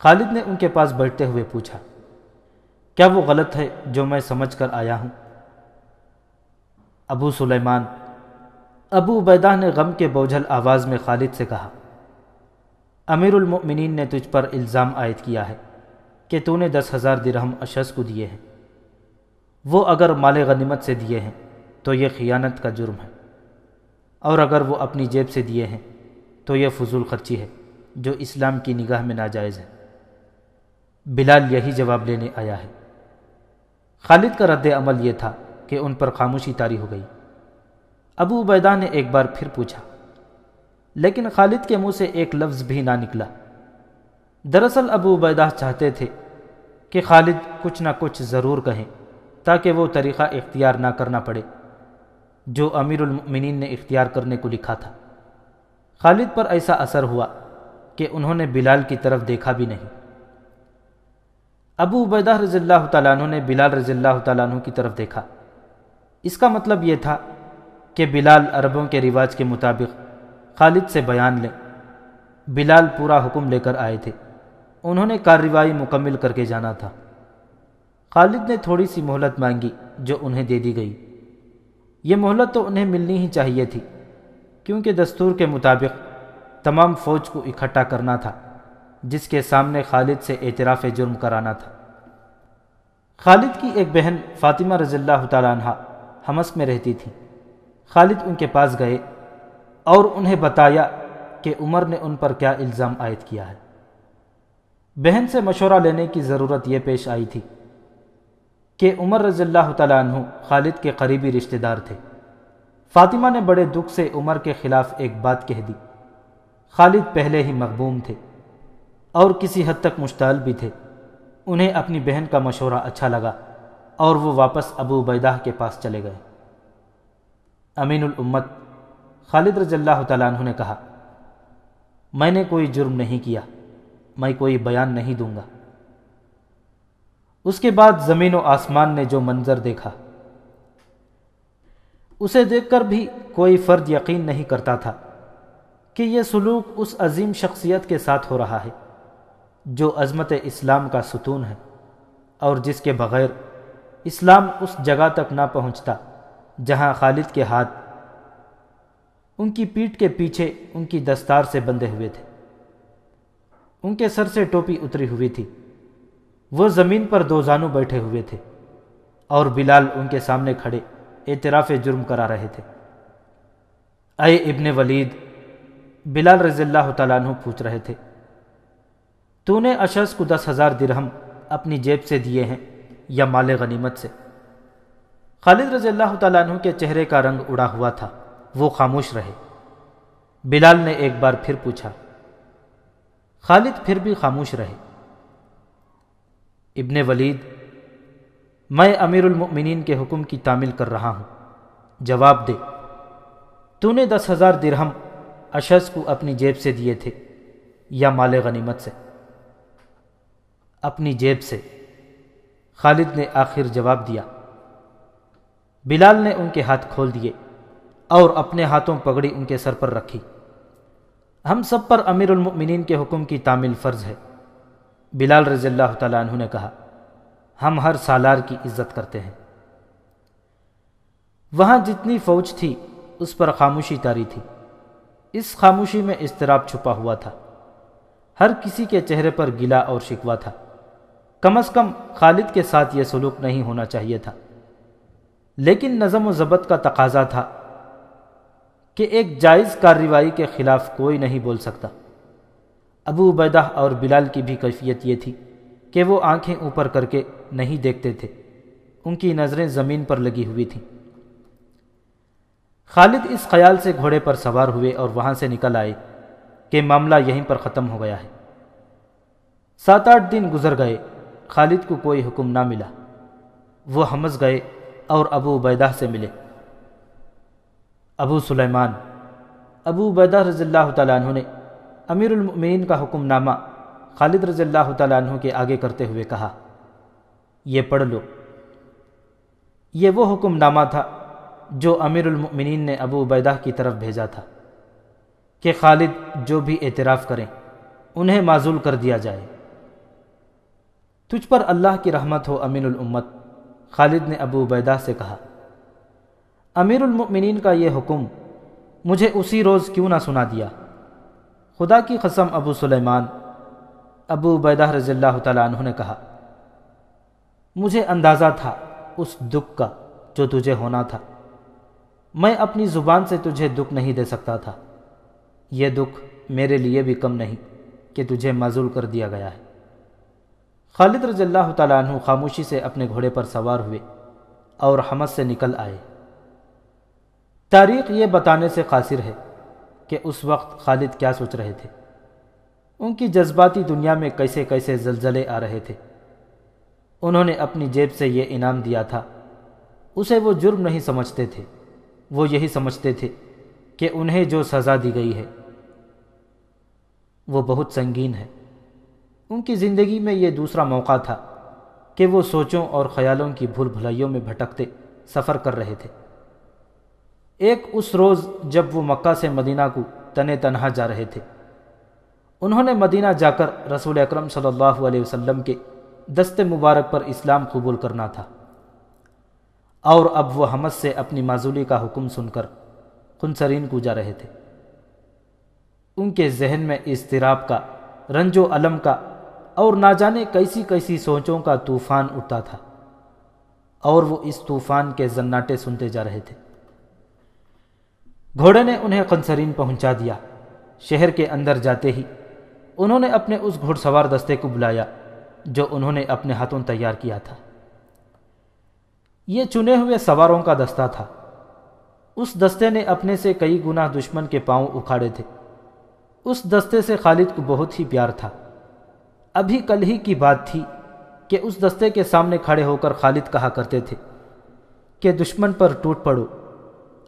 S1: خالد نے ان کے پاس بیٹھتے ہوئے پوچھا، کیا وہ غلط ہے جو میں سمجھ کر آیا ہوں؟ ابو سلیمان ابو عبیدہ نے غم کے بوجھل آواز میں خالد سے کہا، امیر المؤمنین نے تجھ پر الزام عائد کیا ہے کہ تو نے 10,000 درہم اشعث کو دیے ہیں۔ وہ اگر مال غنیمت سے دیے ہیں تو یہ خیانت کا جرم ہے، اور اگر وہ اپنی جیب سے دیے ہیں تو یہ فضول خرچی ہے جو اسلام کی نگاہ میں ناجائز ہے۔ بلال یہی جواب لینے آیا ہے۔ خالد کا رد عمل یہ تھا کہ ان پر خاموشی طاری ہو گئی۔ ابو عبیدہ نے ایک بار پھر پوچھا، لیکن خالد کے منہ سے ایک لفظ بھی نہ نکلا۔ دراصل ابو عبیدہ چاہتے تھے کہ خالد کچھ نہ کچھ ضرور کہیں تاکہ وہ طریقہ اختیار نہ کرنا پڑے جو امیر المؤمنین نے اختیار کرنے کو لکھا تھا۔ خالد پر ایسا اثر ہوا کہ انہوں نے بلال کی طرف دیکھا بھی نہیں۔ ابو عبیدہ رضی اللہ تعالیٰ عنہ نے بلال رضی اللہ تعالیٰ عنہ کی طرف دیکھا۔ اس کا مطلب یہ تھا کہ بلال عربوں کے رواج کے مطابق خالد سے بیان لیں۔ بلال پورا حکم لے کر آئے تھے، انہوں نے کارروائی مکمل کر کے جانا تھا۔ خالد نے تھوڑی سی مہلت مانگی جو انہیں دے دی گئی۔ یہ مہلت تو انہیں ملنی ہی چاہیے تھی، کیونکہ دستور کے مطابق تمام فوج کو اکٹھا کرنا تھا، جس کے سامنے خالد سے اعتراف جرم کرانا تھا۔ خالد کی ایک بہن فاطمہ رضی اللہ تعالیٰ عنہ حمص میں رہتی تھی۔ خالد ان کے پاس گئے اور انہیں بتایا کہ عمر نے ان پر کیا الزام عائد کیا ہے۔ بہن سے مشورہ لینے کی ضرورت یہ پیش آئی تھی کہ عمر رضی اللہ تعالیٰ عنہ خالد کے قریبی رشتہ دار تھے۔ فاطمہ نے بڑے دکھ سے عمر کے خلاف ایک بات کہہ دی۔ خالد پہلے ہی مغبوم تھے اور کسی حد تک مشتعل بھی تھے۔ انہیں اپنی بہن کا مشورہ اچھا لگا اور وہ واپس ابو عبیدہ کے پاس چلے گئے۔ امین الامت خالد رضی اللہ تعالیٰ عنہ نے کہا، میں نے کوئی جرم نہیں کیا، میں کوئی بیان نہیں دوں گا۔ اس کے بعد زمین و آسمان نے جو منظر دیکھا، اسے دیکھ کر بھی کوئی فرد یقین نہیں کرتا تھا کہ یہ سلوک اس عظیم شخصیت کے ساتھ ہو رہا ہے جو عظمت اسلام کا ستون ہے، اور جس کے بغیر اسلام اس جگہ تک نہ پہنچتا جہاں خالد کے ہاتھ ان کی پیٹھ کے پیچھے ان کی دستار سے بندھے ہوئے تھے۔ ان کے سر سے ٹوپی اتری ہوئی تھی، وہ زمین پر دو زانو بیٹھے ہوئے تھے، اور بلال ان کے سامنے کھڑے اعتراف جرم کرا رہے تھے۔ اے ابن ولید، بلال رضی اللہ تعالیٰ عنہ پوچھ رہے تھے، تو نے اشعث کو 10,000 درہم اپنی جیب سے دیے ہیں یا مال غنیمت سے؟ خالد رضی اللہ تعالیٰ عنہ کے چہرے کا رنگ اڑا ہوا تھا، وہ خاموش رہے۔ بلال نے ایک بار پھر پوچھا، خالد پھر بھی خاموش رہے۔ ابن ولید، میں امیر المؤمنین کے حکم کی تعمیل کر رہا ہوں، جواب دے، تو نے 10,000 درہم اشعث کو اپنی جیب سے دیے تھے یا مال غنیمت سے؟ اپنی جیب سے، خالد نے آخر جواب دیا۔ بلال نے ان کے ہاتھ کھول دیے اور اپنے ہاتھوں پگڑی ان کے سر پر رکھی۔ ہم سب پر امیر المؤمنین کے حکم کی تعمیل فرض ہے، بلال رضی اللہ تعالیٰ عنہ نے کہا، ہم ہر سالار کی عزت کرتے ہیں۔ وہاں جتنی فوج تھی اس پر خاموشی طاری تھی۔ اس خاموشی میں اضطراب چھپا ہوا تھا، ہر کسی کے چہرے پر گلہ اور شکوہ تھا۔ کم از کم خالد کے ساتھ یہ سلوک نہیں ہونا چاہیے تھا، لیکن نظم و ضبط کا تقاضا تھا کہ ایک جائز کارروائی کے خلاف کوئی نہیں بول سکتا۔ ابو عبیدہ اور بلال کی بھی کیفیت یہ تھی کہ وہ آنکھیں اوپر کر کے نہیں دیکھتے تھے، ان کی نظریں زمین پر لگی ہوئی تھیں۔ خالد اس خیال سے گھوڑے پر سوار ہوئے اور وہاں سے نکل آئے کہ معاملہ یہیں پر ختم ہو گیا ہے۔ 7-8 دن گزر گئے، خالد کو کوئی حکم نہ ملا۔ وہ حمص گئے اور ابو عبیدہ سے ملے۔ ابو سلیمان، ابو عبیدہ رضی اللہ تعالیٰ عنہ نے امیر المؤمنین کا حکم نامہ خالد رضی اللہ تعالیٰ عنہ کے آگے کرتے ہوئے کہا، یہ پڑھ لو۔ یہ وہ حکم نامہ تھا جو امیر المؤمنین نے ابو عبیدہ کی طرف بھیجا تھا کہ خالد جو بھی اعتراف کریں انہیں معزول کر دیا جائے۔ تجھ پر اللہ کی رحمت ہو امین الامت، خالد نے ابو عبیدہ سے کہا۔ امیر المؤمنین کا یہ حکم مجھے اسی روز کیوں نہ سنا دیا؟ خدا کی قسم ابو سلیمان، ابو عبیدہ رضی اللہ تعالیٰ عنہ نے کہا، مجھے اندازہ تھا اس دکھ کا جو تجھے ہونا تھا۔ میں اپنی زبان سے تجھے دکھ نہیں دے سکتا تھا۔ یہ دکھ میرے لیے بھی کم نہیں کہ تجھے معزول کر دیا گیا ہے۔ خالد رضی اللہ تعالیٰ عنہ خاموشی سے اپنے گھوڑے پر سوار ہوئے اور حمص سے نکل آئے۔ تاریخ یہ بتانے سے قاصر ہے کہ اس وقت خالد کیا سوچ رہے تھے، ان کی جذباتی دنیا میں کیسے کیسے زلزلے آ رہے تھے۔ انہوں نے اپنی جیب سے یہ انعام دیا تھا، اسے وہ جرم نہیں سمجھتے تھے، وہ یہی سمجھتے تھے کہ انہیں جو سزا دی گئی ہے وہ بہت سنگین ہے۔ ان کی زندگی میں یہ دوسرا موقع تھا کہ وہ سوچوں اور خیالوں کی بھول بھلائیوں میں بھٹکتے سفر کر رہے تھے۔ ایک اس روز جب وہ مکہ سے مدینہ کو تنے تنہا جا رہے تھے۔ انہوں نے مدینہ جا کر رسول اکرم صلی اللہ علیہ وسلم کے دست مبارک پر اسلام قبول کرنا تھا، اور اب وہ حمص سے اپنی معزولی کا حکم سن کر خنسرین کو جا رہے تھے۔ ان کے ذہن میں اضطراب کا، رنج و الم کا اور نہ جانے کیسی کیسی سوچوں کا طوفان اٹھتا تھا، اور وہ اس طوفان کے زناٹے سنتے جا رہے تھے۔ گھوڑے نے انہیں قنسرین پہنچا دیا۔ شہر کے اندر جاتے ہی انہوں نے اپنے اس گھڑ سوار دستے کو بلایا جو انہوں نے اپنے ہاتھوں تیار کیا تھا۔ یہ چنے ہوئے سواروں کا دستہ تھا۔ اس دستے نے اپنے سے کئی گنا دشمن کے پاؤں اکھاڑے تھے۔ اس دستے سے خالد کو بہت ہی پیار تھا۔ ابھی کل ہی کی بات تھی کہ اس دستے کے سامنے کھڑے ہو کر خالد کہا کرتے تھے کہ دشمن پر ٹوٹ پڑو۔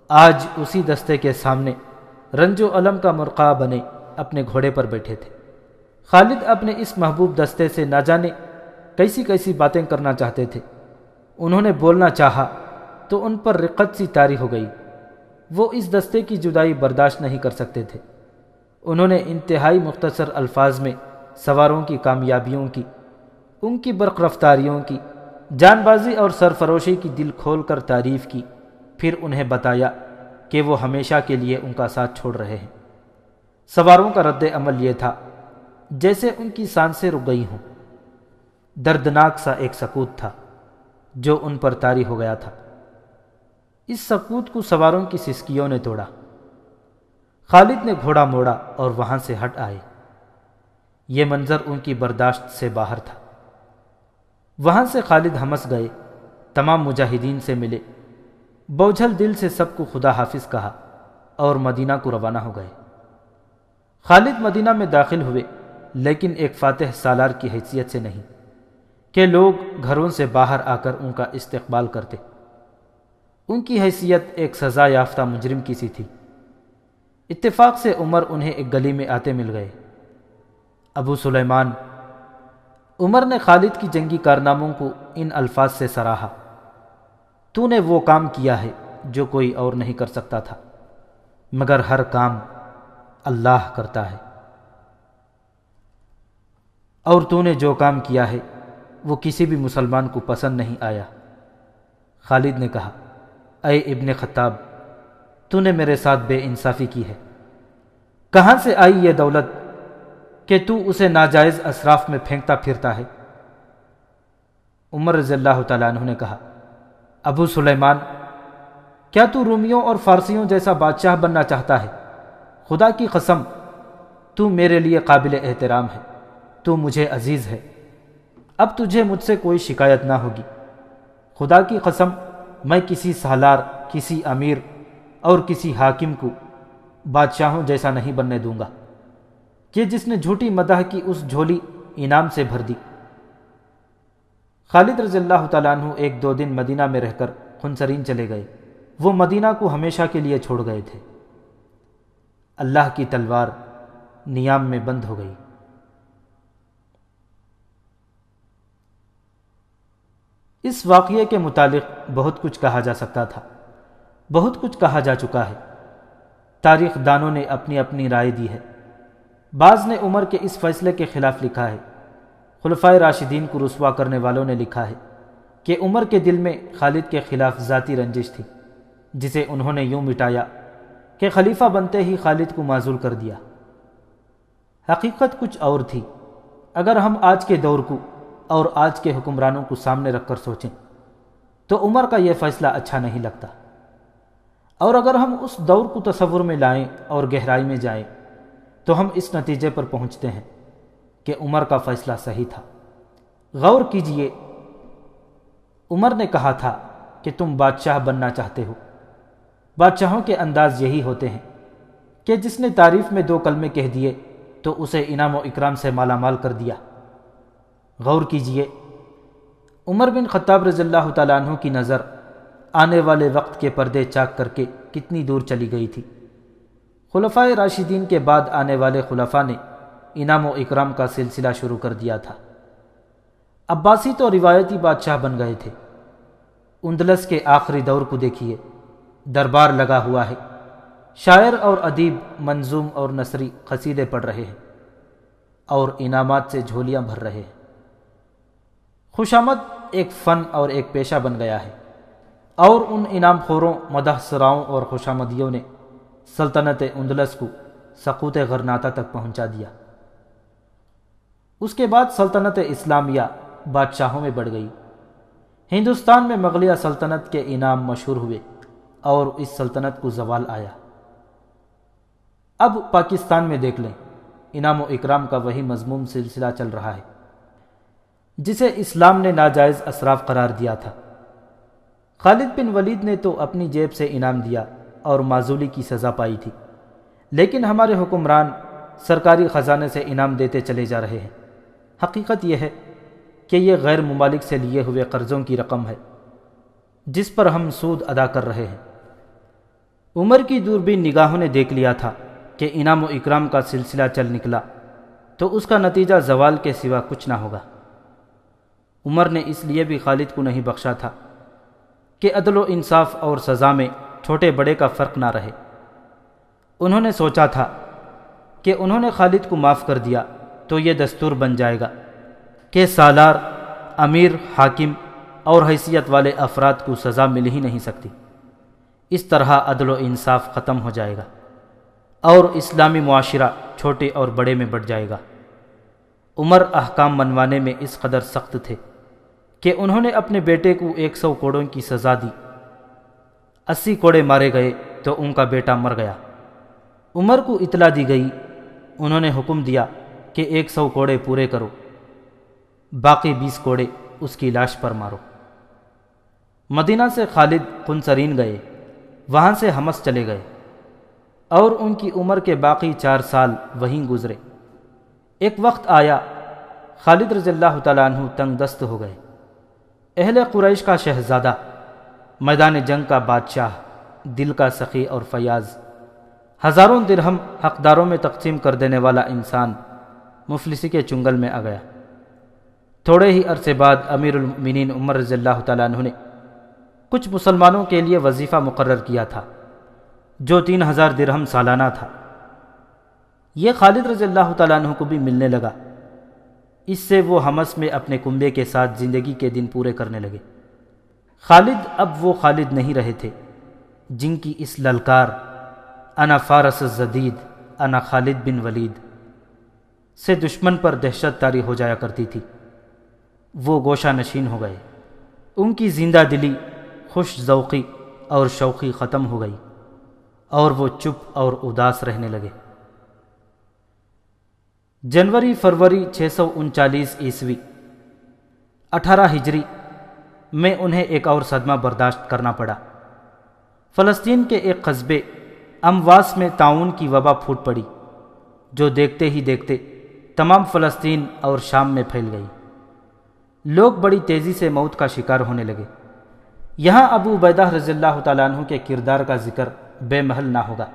S1: آج اسی دستے کے سامنے رنج و الم کا مرقع بنے اپنے گھوڑے پر بیٹھے تھے۔ خالد اپنے اس محبوب دستے سے نہ جانے کیسی کیسی باتیں کرنا چاہتے تھے۔ انہوں نے بولنا چاہا تو ان پر رقت سی طاری ہو گئی۔ وہ اس دستے کی جدائی برداشت نہیں کر سکتے تھے۔ انہوں نے انتہائی مختصر الفاظ میں سواروں کی کامیابیوں کی، ان کی برق رفتاریوں کی، جان بازی اور سرفروشی کی دل کھول کر تعریف کی، پھر انہیں بتایا کہ وہ ہمیشہ کے لیے ان کا ساتھ چھوڑ رہے ہیں۔ سواروں کا رد عمل یہ تھا جیسے ان کی سانسیں رک گئی ہوں۔ دردناک سا ایک سکوت تھا جو ان پر طاری ہو گیا تھا۔ اس سکوت کو سواروں کی سسکیوں نے توڑا۔ خالد نے گھوڑا موڑا اور وہاں سے ہٹ آئے۔ یہ منظر ان کی برداشت سے باہر تھا۔ وہاں سے خالد حمص گئے، تمام مجاہدین سے ملے، بوجھل دل سے سب کو خدا حافظ کہا اور مدینہ کو روانہ ہو گئے۔ خالد مدینہ میں داخل ہوئے، لیکن ایک فاتح سالار کی حیثیت سے نہیں کہ لوگ گھروں سے باہر آ کر ان کا استقبال کرتے۔ ان کی حیثیت ایک سزا یافتہ مجرم کی سی تھی۔ اتفاق سے عمر انہیں ایک گلی میں آتے مل گئے۔ ابو سلیمان، عمر نے خالد کی جنگی کارناموں کو ان الفاظ سے سراہا، تو نے وہ کام کیا ہے جو کوئی اور نہیں کر سکتا تھا، مگر ہر کام اللہ کرتا ہے، اور تو نے جو کام کیا ہے وہ کسی بھی مسلمان کو پسند نہیں آیا۔ خالد نے کہا، اے ابن خطاب، تو نے میرے ساتھ بے انصافی کی ہے۔ کہاں سے آئی یہ دولت کہ تو اسے ناجائز اسراف میں پھینکتا پھرتا ہے؟ عمر رضی اللہ تعالیٰ عنہ نے کہا، ابو سلیمان، کیا تو رومیوں اور فارسیوں جیسا بادشاہ بننا چاہتا ہے؟ خدا کی قسم، تو میرے لیے قابل احترام ہے، تو مجھے عزیز ہے، اب تجھے مجھ سے کوئی شکایت نہ ہوگی۔ خدا کی قسم، میں کسی سالار، کسی امیر اور کسی حاکم کو بادشاہوں جیسا نہیں بننے دوں گا کہ جس نے جھوٹی مدح کی اس جھولی انعام سے بھر دی۔ خالد رضی اللہ تعالیٰ عنہ ایک دو دن مدینہ میں رہ کر خنسرین چلے گئے۔ وہ مدینہ کو ہمیشہ کے لیے چھوڑ گئے تھے۔ اللہ کی تلوار نیام میں بند ہو گئی۔ اس واقعے کے متعلق بہت کچھ کہا جا سکتا تھا، بہت کچھ کہا جا چکا ہے۔ تاریخ دانوں نے اپنی اپنی رائے دی ہے۔ بعض نے عمر کے اس فیصلے کے خلاف لکھا ہے۔ خلفائے راشدین کو رسوا کرنے والوں نے لکھا ہے کہ عمر کے دل میں خالد کے خلاف ذاتی رنجش تھی، جسے انہوں نے یوں مٹایا کہ خلیفہ بنتے ہی خالد کو معزول کر دیا۔ حقیقت کچھ اور تھی۔ اگر ہم آج کے دور کو اور آج کے حکمرانوں کو سامنے رکھ کر سوچیں تو عمر کا یہ فیصلہ اچھا نہیں لگتا، اور اگر ہم اس دور کو تصور میں لائیں اور گہرائی میں جائیں تو ہم اس نتیجے پر پہنچتے ہیں کہ عمر کا فیصلہ صحیح تھا۔ غور کیجئے، عمر نے کہا تھا کہ تم بادشاہ بننا چاہتے ہو۔ بادشاہوں کے انداز یہی ہوتے ہیں کہ جس نے تعریف میں 2 کلمے کہہ دیے تو اسے انعام و اکرام سے مالا مال کر دیا۔ غور کیجئے، عمر بن خطاب رضی اللہ تعالیٰ عنہ کی نظر آنے والے وقت کے پردے چاک کر کے کتنی دور چلی گئی تھی۔ خلفائے راشدین کے بعد آنے والے خلفاء نے انعام و اکرام کا سلسلہ شروع کر دیا تھا۔ عباسی تو روایتی بادشاہ بن گئے تھے۔ اندلس کے آخری دور کو دیکھیے، دربار لگا ہوا ہے، شاعر اور ادیب منظوم اور نثری قصیدے پڑھ رہے ہیں اور انعامات سے جھولیاں بھر رہے ہیں۔ خوشامد ایک فن اور ایک پیشہ بن گیا ہے، اور ان انعام خوروں، مدح سراؤں اور خوشامدیوں نے سلطنت اندلس کو سقوط غرناطہ تک پہنچا دیا۔ اس کے بعد سلطنت اسلامیہ بادشاہوں میں بڑھ گئی۔ ہندوستان میں مغلیہ سلطنت کے انعام مشہور ہوئے اور اس سلطنت کو زوال آیا۔ اب پاکستان میں دیکھ لیں، انعام و اکرام کا وہی مذموم سلسلہ چل رہا ہے جسے اسلام نے ناجائز اسراف قرار دیا تھا۔ خالد بن ولید نے تو اپنی جیب سے انعام دیا اور معزولی کی سزا پائی تھی، لیکن ہمارے حکمران سرکاری خزانے سے انعام دیتے چلے جا رہے ہیں۔ حقیقت یہ ہے کہ یہ غیر ممالک سے لیے ہوئے قرضوں کی رقم ہے جس پر ہم سود ادا کر رہے ہیں۔ عمر کی دوربین نگاہوں نے دیکھ لیا تھا کہ انعام و اکرام کا سلسلہ چل نکلا تو اس کا نتیجہ زوال کے سوا کچھ نہ ہوگا۔ عمر نے اس لیے بھی خالد کو نہیں بخشا تھا کہ عدل و انصاف اور سزا میں چھوٹے بڑے کا فرق نہ رہے۔ انہوں نے سوچا تھا کہ انہوں نے خالد کو معاف کر دیا تو یہ دستور بن جائے گا کہ سالار، امیر، حاکم اور حیثیت والے افراد کو سزا مل ہی نہیں سکتی۔ اس طرح عدل و انصاف ختم ہو جائے گا اور اسلامی معاشرہ چھوٹے اور بڑے میں بٹ جائے گا۔ عمر احکام منوانے میں اس قدر سخت تھے کہ انہوں نے اپنے بیٹے کو 100 کوڑوں کی سزا دی۔ 80 کوڑے مارے گئے تو ان کا بیٹا مر گیا۔ عمر کو اطلاع دی گئی، انہوں نے حکم دیا کہ 100 کوڑے پورے کرو، باقی 20 کوڑے اس کی لاش پر مارو۔ مدینہ سے خالد قنسرین گئے، وہاں سے حمص چلے گئے اور ان کی عمر کے باقی 4 سال وہیں گزرے۔ ایک وقت آیا خالد رضی اللہ تعالیٰ عنہ تنگ دست ہو گئے۔ اہل قریش کا شہزادہ، میدان جنگ کا بادشاہ، دل کا سخی اور فیاض، ہزاروں درہم حقداروں میں تقسیم کر دینے والا انسان مفلسی کے چنگل میں آ گیا۔ تھوڑے ہی عرصے بعد امیر المؤمنین عمر رضی اللہ تعالیٰ عنہ نے کچھ مسلمانوں کے لیے وظیفہ مقرر کیا تھا جو 3000 درہم سالانہ تھا۔ یہ خالد رضی اللہ تعالیٰ عنہ کو بھی ملنے لگا۔ اس سے وہ حمص میں اپنے کنبے کے ساتھ زندگی کے دن پورے کرنے لگے۔ خالد اب وہ خالد نہیں رہے تھے جن کی اس للکار انا فارس الزدید، انا خالد بن ولید سے دشمن پر دہشت طاری ہو جایا کرتی تھی۔ وہ گوشہ نشین ہو گئے، ان کی زندہ دلی، خوش ذوقی اور شوقی ختم ہو گئی اور وہ چپ اور اداس رہنے لگے۔ جنوری فروری 639 عیسوی 18 ہجری میں انہیں ایک اور صدمہ برداشت کرنا پڑا۔ فلسطین کے ایک قصبے امواس میں طاعون کی وبا پھوٹ پڑی جو دیکھتے ہی دیکھتے تمام فلسطین اور شام میں پھیل گئی۔ لوگ بڑی تیزی سے موت کا شکار ہونے لگے۔ یہاں ابو عبیدہ رضی اللہ تعالیٰ عنہ کے کردار کا ذکر بے محل نہ ہوگا۔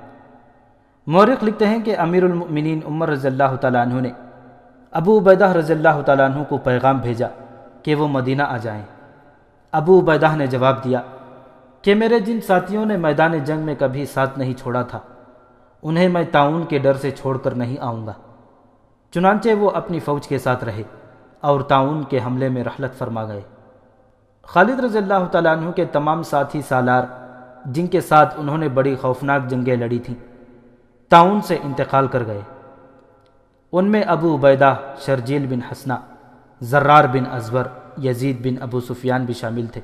S1: مورخ لکھتے ہیں کہ امیر المؤمنین عمر رضی اللہ تعالیٰ عنہ نے ابو عبیدہ رضی اللہ تعالیٰ عنہ کو پیغام بھیجا کہ وہ مدینہ آ جائیں۔ ابو عبیدہ نے جواب دیا کہ میرے جن ساتھیوں نے میدان جنگ میں کبھی ساتھ نہیں چھوڑا تھا انہیں میں طاعون کے ڈر سے چھوڑ کر نہیں آؤں گا۔ چنانچہ وہ اپنی فوج کے ساتھ رہے اور طاعون کے حملے میں رحلت فرما گئے۔ خالد رضی اللہ تعالیٰ عنہ کے تمام ساتھی سالار جن کے ساتھ انہوں نے بڑی خوفناک جنگیں لڑی تھیں طاعون سے انتقال کر گئے۔ ان میں ابو عبیدہ، شرجیل بن حسنہ، زرار بن ازور، یزید بن ابو سفیان بھی شامل تھے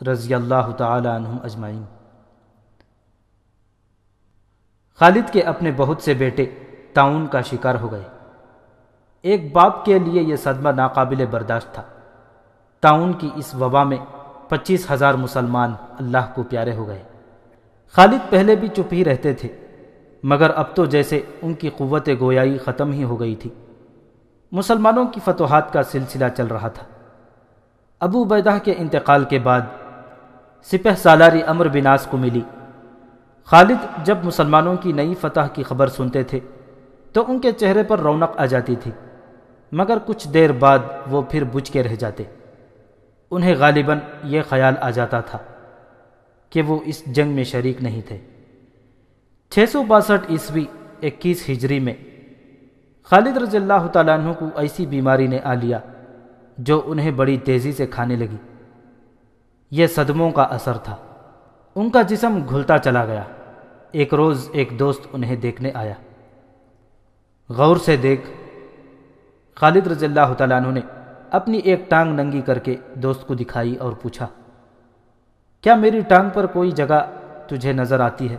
S1: رضی اللہ تعالی عنہم اجمعین۔ خالد کے اپنے بہت سے بیٹے طاعون کا شکار ہو گئے۔ ایک باپ کے لیے یہ صدمہ ناقابل برداشت تھا۔ طاعون کی اس وبا میں 25,000 مسلمان اللہ کو پیارے ہو گئے۔ خالد پہلے بھی چپ ہی رہتے تھے مگر اب تو جیسے ان کی قوت گویائی ختم ہی ہو گئی تھی۔ مسلمانوں کی فتوحات کا سلسلہ چل رہا تھا۔ ابو عبیدہ کے انتقال کے بعد سپہ سالاری عمرو بن عاص کو ملی۔ خالد جب مسلمانوں کی نئی فتح کی خبر سنتے تھے تو ان کے چہرے پر رونق آ جاتی تھی، مگر کچھ دیر بعد وہ پھر بجھ کے رہ جاتے۔ انہیں غالباً یہ خیال آ جاتا تھا کہ وہ اس جنگ میں شریک نہیں تھے۔ 662 عیسوی 21 ہجری میں خالد رضی اللہ تعالیٰ عنہ کو ایسی بیماری نے آ لیا جو انہیں بڑی تیزی سے کھانے لگی۔ یہ صدموں کا اثر تھا، ان کا جسم گھلتا چلا گیا۔ ایک روز ایک دوست انہیں دیکھنے آیا۔ غور سے دیکھ، خالد رضی اللہ تعالیٰ عنہ نے اپنی ایک ٹانگ ننگی کر کے دوست کو دکھائی اور پوچھا، کیا میری ٹانگ پر کوئی جگہ تجھے نظر آتی ہے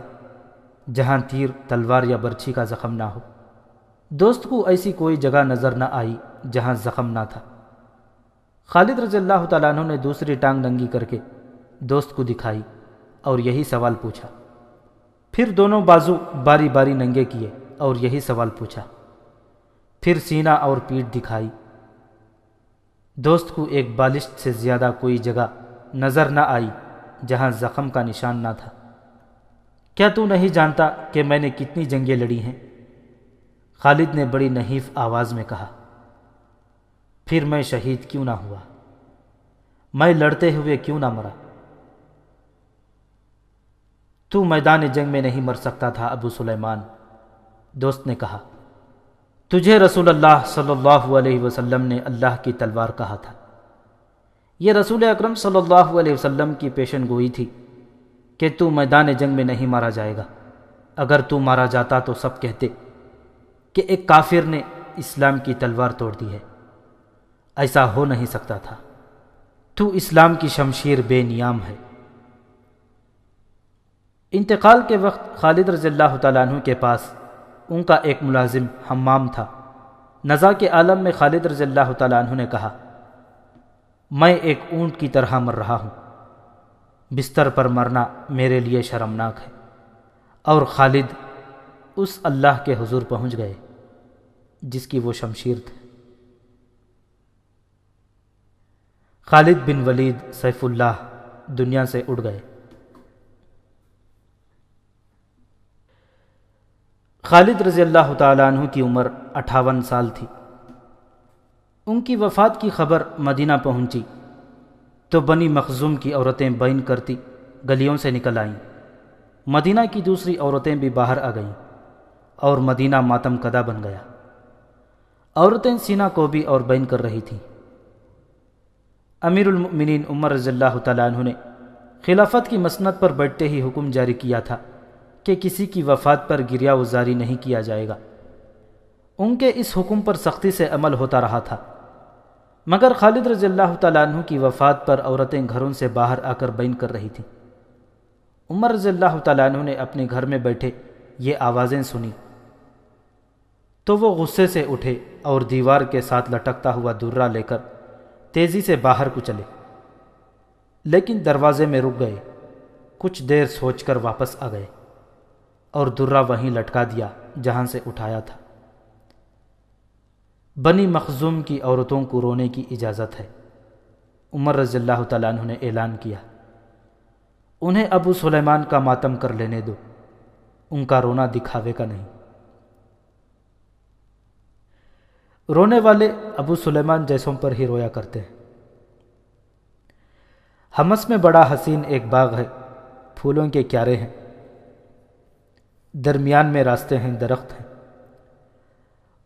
S1: جہاں تیر، تلوار یا برچھی کا زخم نہ ہو؟ دوست کو ایسی کوئی جگہ نظر نہ آئی جہاں زخم نہ تھا۔ خالد رضی اللہ تعالیٰ عنہ نے دوسری ٹانگ ننگی کر کے دوست کو دکھائی اور یہی سوال پوچھا۔ پھر دونوں بازو باری باری ننگے کیے اور یہی سوال پوچھا۔ پھر سینہ اور پیٹھ دکھائی۔ دوست کو ایک بالشت سے زیادہ کوئی جگہ نظر نہ آئی جہاں زخم کا نشان نہ تھا۔ کیا تو نہیں جانتا کہ میں نے کتنی جنگیں لڑی ہیں؟ خالد نے بڑی نحیف آواز میں کہا۔ پھر میں شہید کیوں نہ ہوا؟ میں لڑتے ہوئے کیوں نہ مرا؟ تو میدان جنگ میں نہیں مر سکتا تھا ابو سلیمان، دوست نے کہا۔ تجھے رسول اللہ صلی اللہ علیہ وسلم نے اللہ کی تلوار کہا تھا۔ یہ رسول اکرم صلی اللہ علیہ وسلم کی پیشن گوئی تھی کہ تو میدان جنگ میں نہیں مارا جائے گا۔ اگر تو مارا جاتا تو سب کہتے کہ ایک کافر نے اسلام کی تلوار توڑ دی ہے۔ ایسا ہو نہیں سکتا تھا۔ تو اسلام کی شمشیر بے نیام ہے۔ انتقال کے وقت خالد رضی اللہ تعالیٰ عنہ کے پاس ان کا ایک ملازم حمام تھا۔ نزا کے عالم میں خالد رضی اللہ تعالیٰ عنہ نے کہا، میں ایک اونٹ کی طرح مر رہا ہوں، بستر پر مرنا میرے لیے شرمناک ہے۔ اور خالد اس اللہ کے حضور پہنچ گئے جس کی وہ شمشیر تھی۔ خالد بن ولید سیف اللہ دنیا سے اڑ گئے۔ خالد رضی اللہ تعالیٰ عنہ کی عمر 58 سال تھی۔ ان کی وفات کی خبر مدینہ پہنچی تو بنی مخزوم کی عورتیں بین کرتی گلیوں سے نکل آئیں۔ مدینہ کی دوسری عورتیں بھی باہر آ گئیں اور مدینہ ماتم کدہ بن گیا۔ عورتیں سینہ کوبی اور بین کر رہی تھیں۔ امیر المؤمنین عمر رضی اللہ تعالیٰ عنہ نے خلافت کی مسند پر بیٹھتے ہی حکم جاری کیا تھا کہ کسی کی وفات پر گریہ وزاری نہیں کیا جائے گا۔ ان کے اس حکم پر سختی سے عمل ہوتا رہا تھا، مگر خالد رضی اللہ تعالیٰ عنہ کی وفات پر عورتیں گھروں سے باہر آ کر بین کر رہی تھیں۔ عمر رضی اللہ تعالیٰ عنہ نے اپنے گھر میں بیٹھے یہ آوازیں سنی تو وہ غصے سے اٹھے اور دیوار کے ساتھ لٹکتا ہوا درہ لے کر تیزی سے باہر کو چلے، لیکن دروازے میں رک گئے۔ کچھ دیر سوچ کر واپس آ گئے اور درہ وہیں لٹکا دیا جہاں سے اٹھایا تھا۔ بنی مخزوم کی عورتوں کو رونے کی اجازت ہے۔ عمر رضی اللہ تعالیٰ عنہ نے اعلان کیا، انہیں ابو سلیمان کا ماتم کر لینے دو، ان کا رونا دکھاوے کا نہیں۔ رونے والے ابو سلیمان جیسوں پر ہی رویا کرتے ہیں۔ حمص میں بڑا حسین ایک باغ ہے، پھولوں کے کیارے ہیں، درمیان میں راستے ہیں، درخت ہیں۔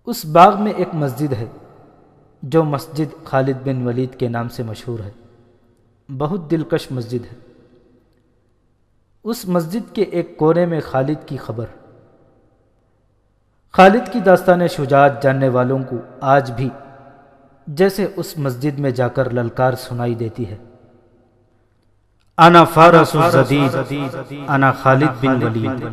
S1: اس باغ میں ایک مسجد ہے جو مسجد خالد بن ولید کے نام سے مشہور ہے۔ بہت دلکش مسجد ہے۔ اس مسجد کے ایک کونے میں خالد کی خبر۔ خالد کی داستان شجاعت جاننے والوں کو آج بھی جیسے اس مسجد میں جا کر للکار سنائی دیتی ہے، انا فارس الزدید، انا خالد بن ولید۔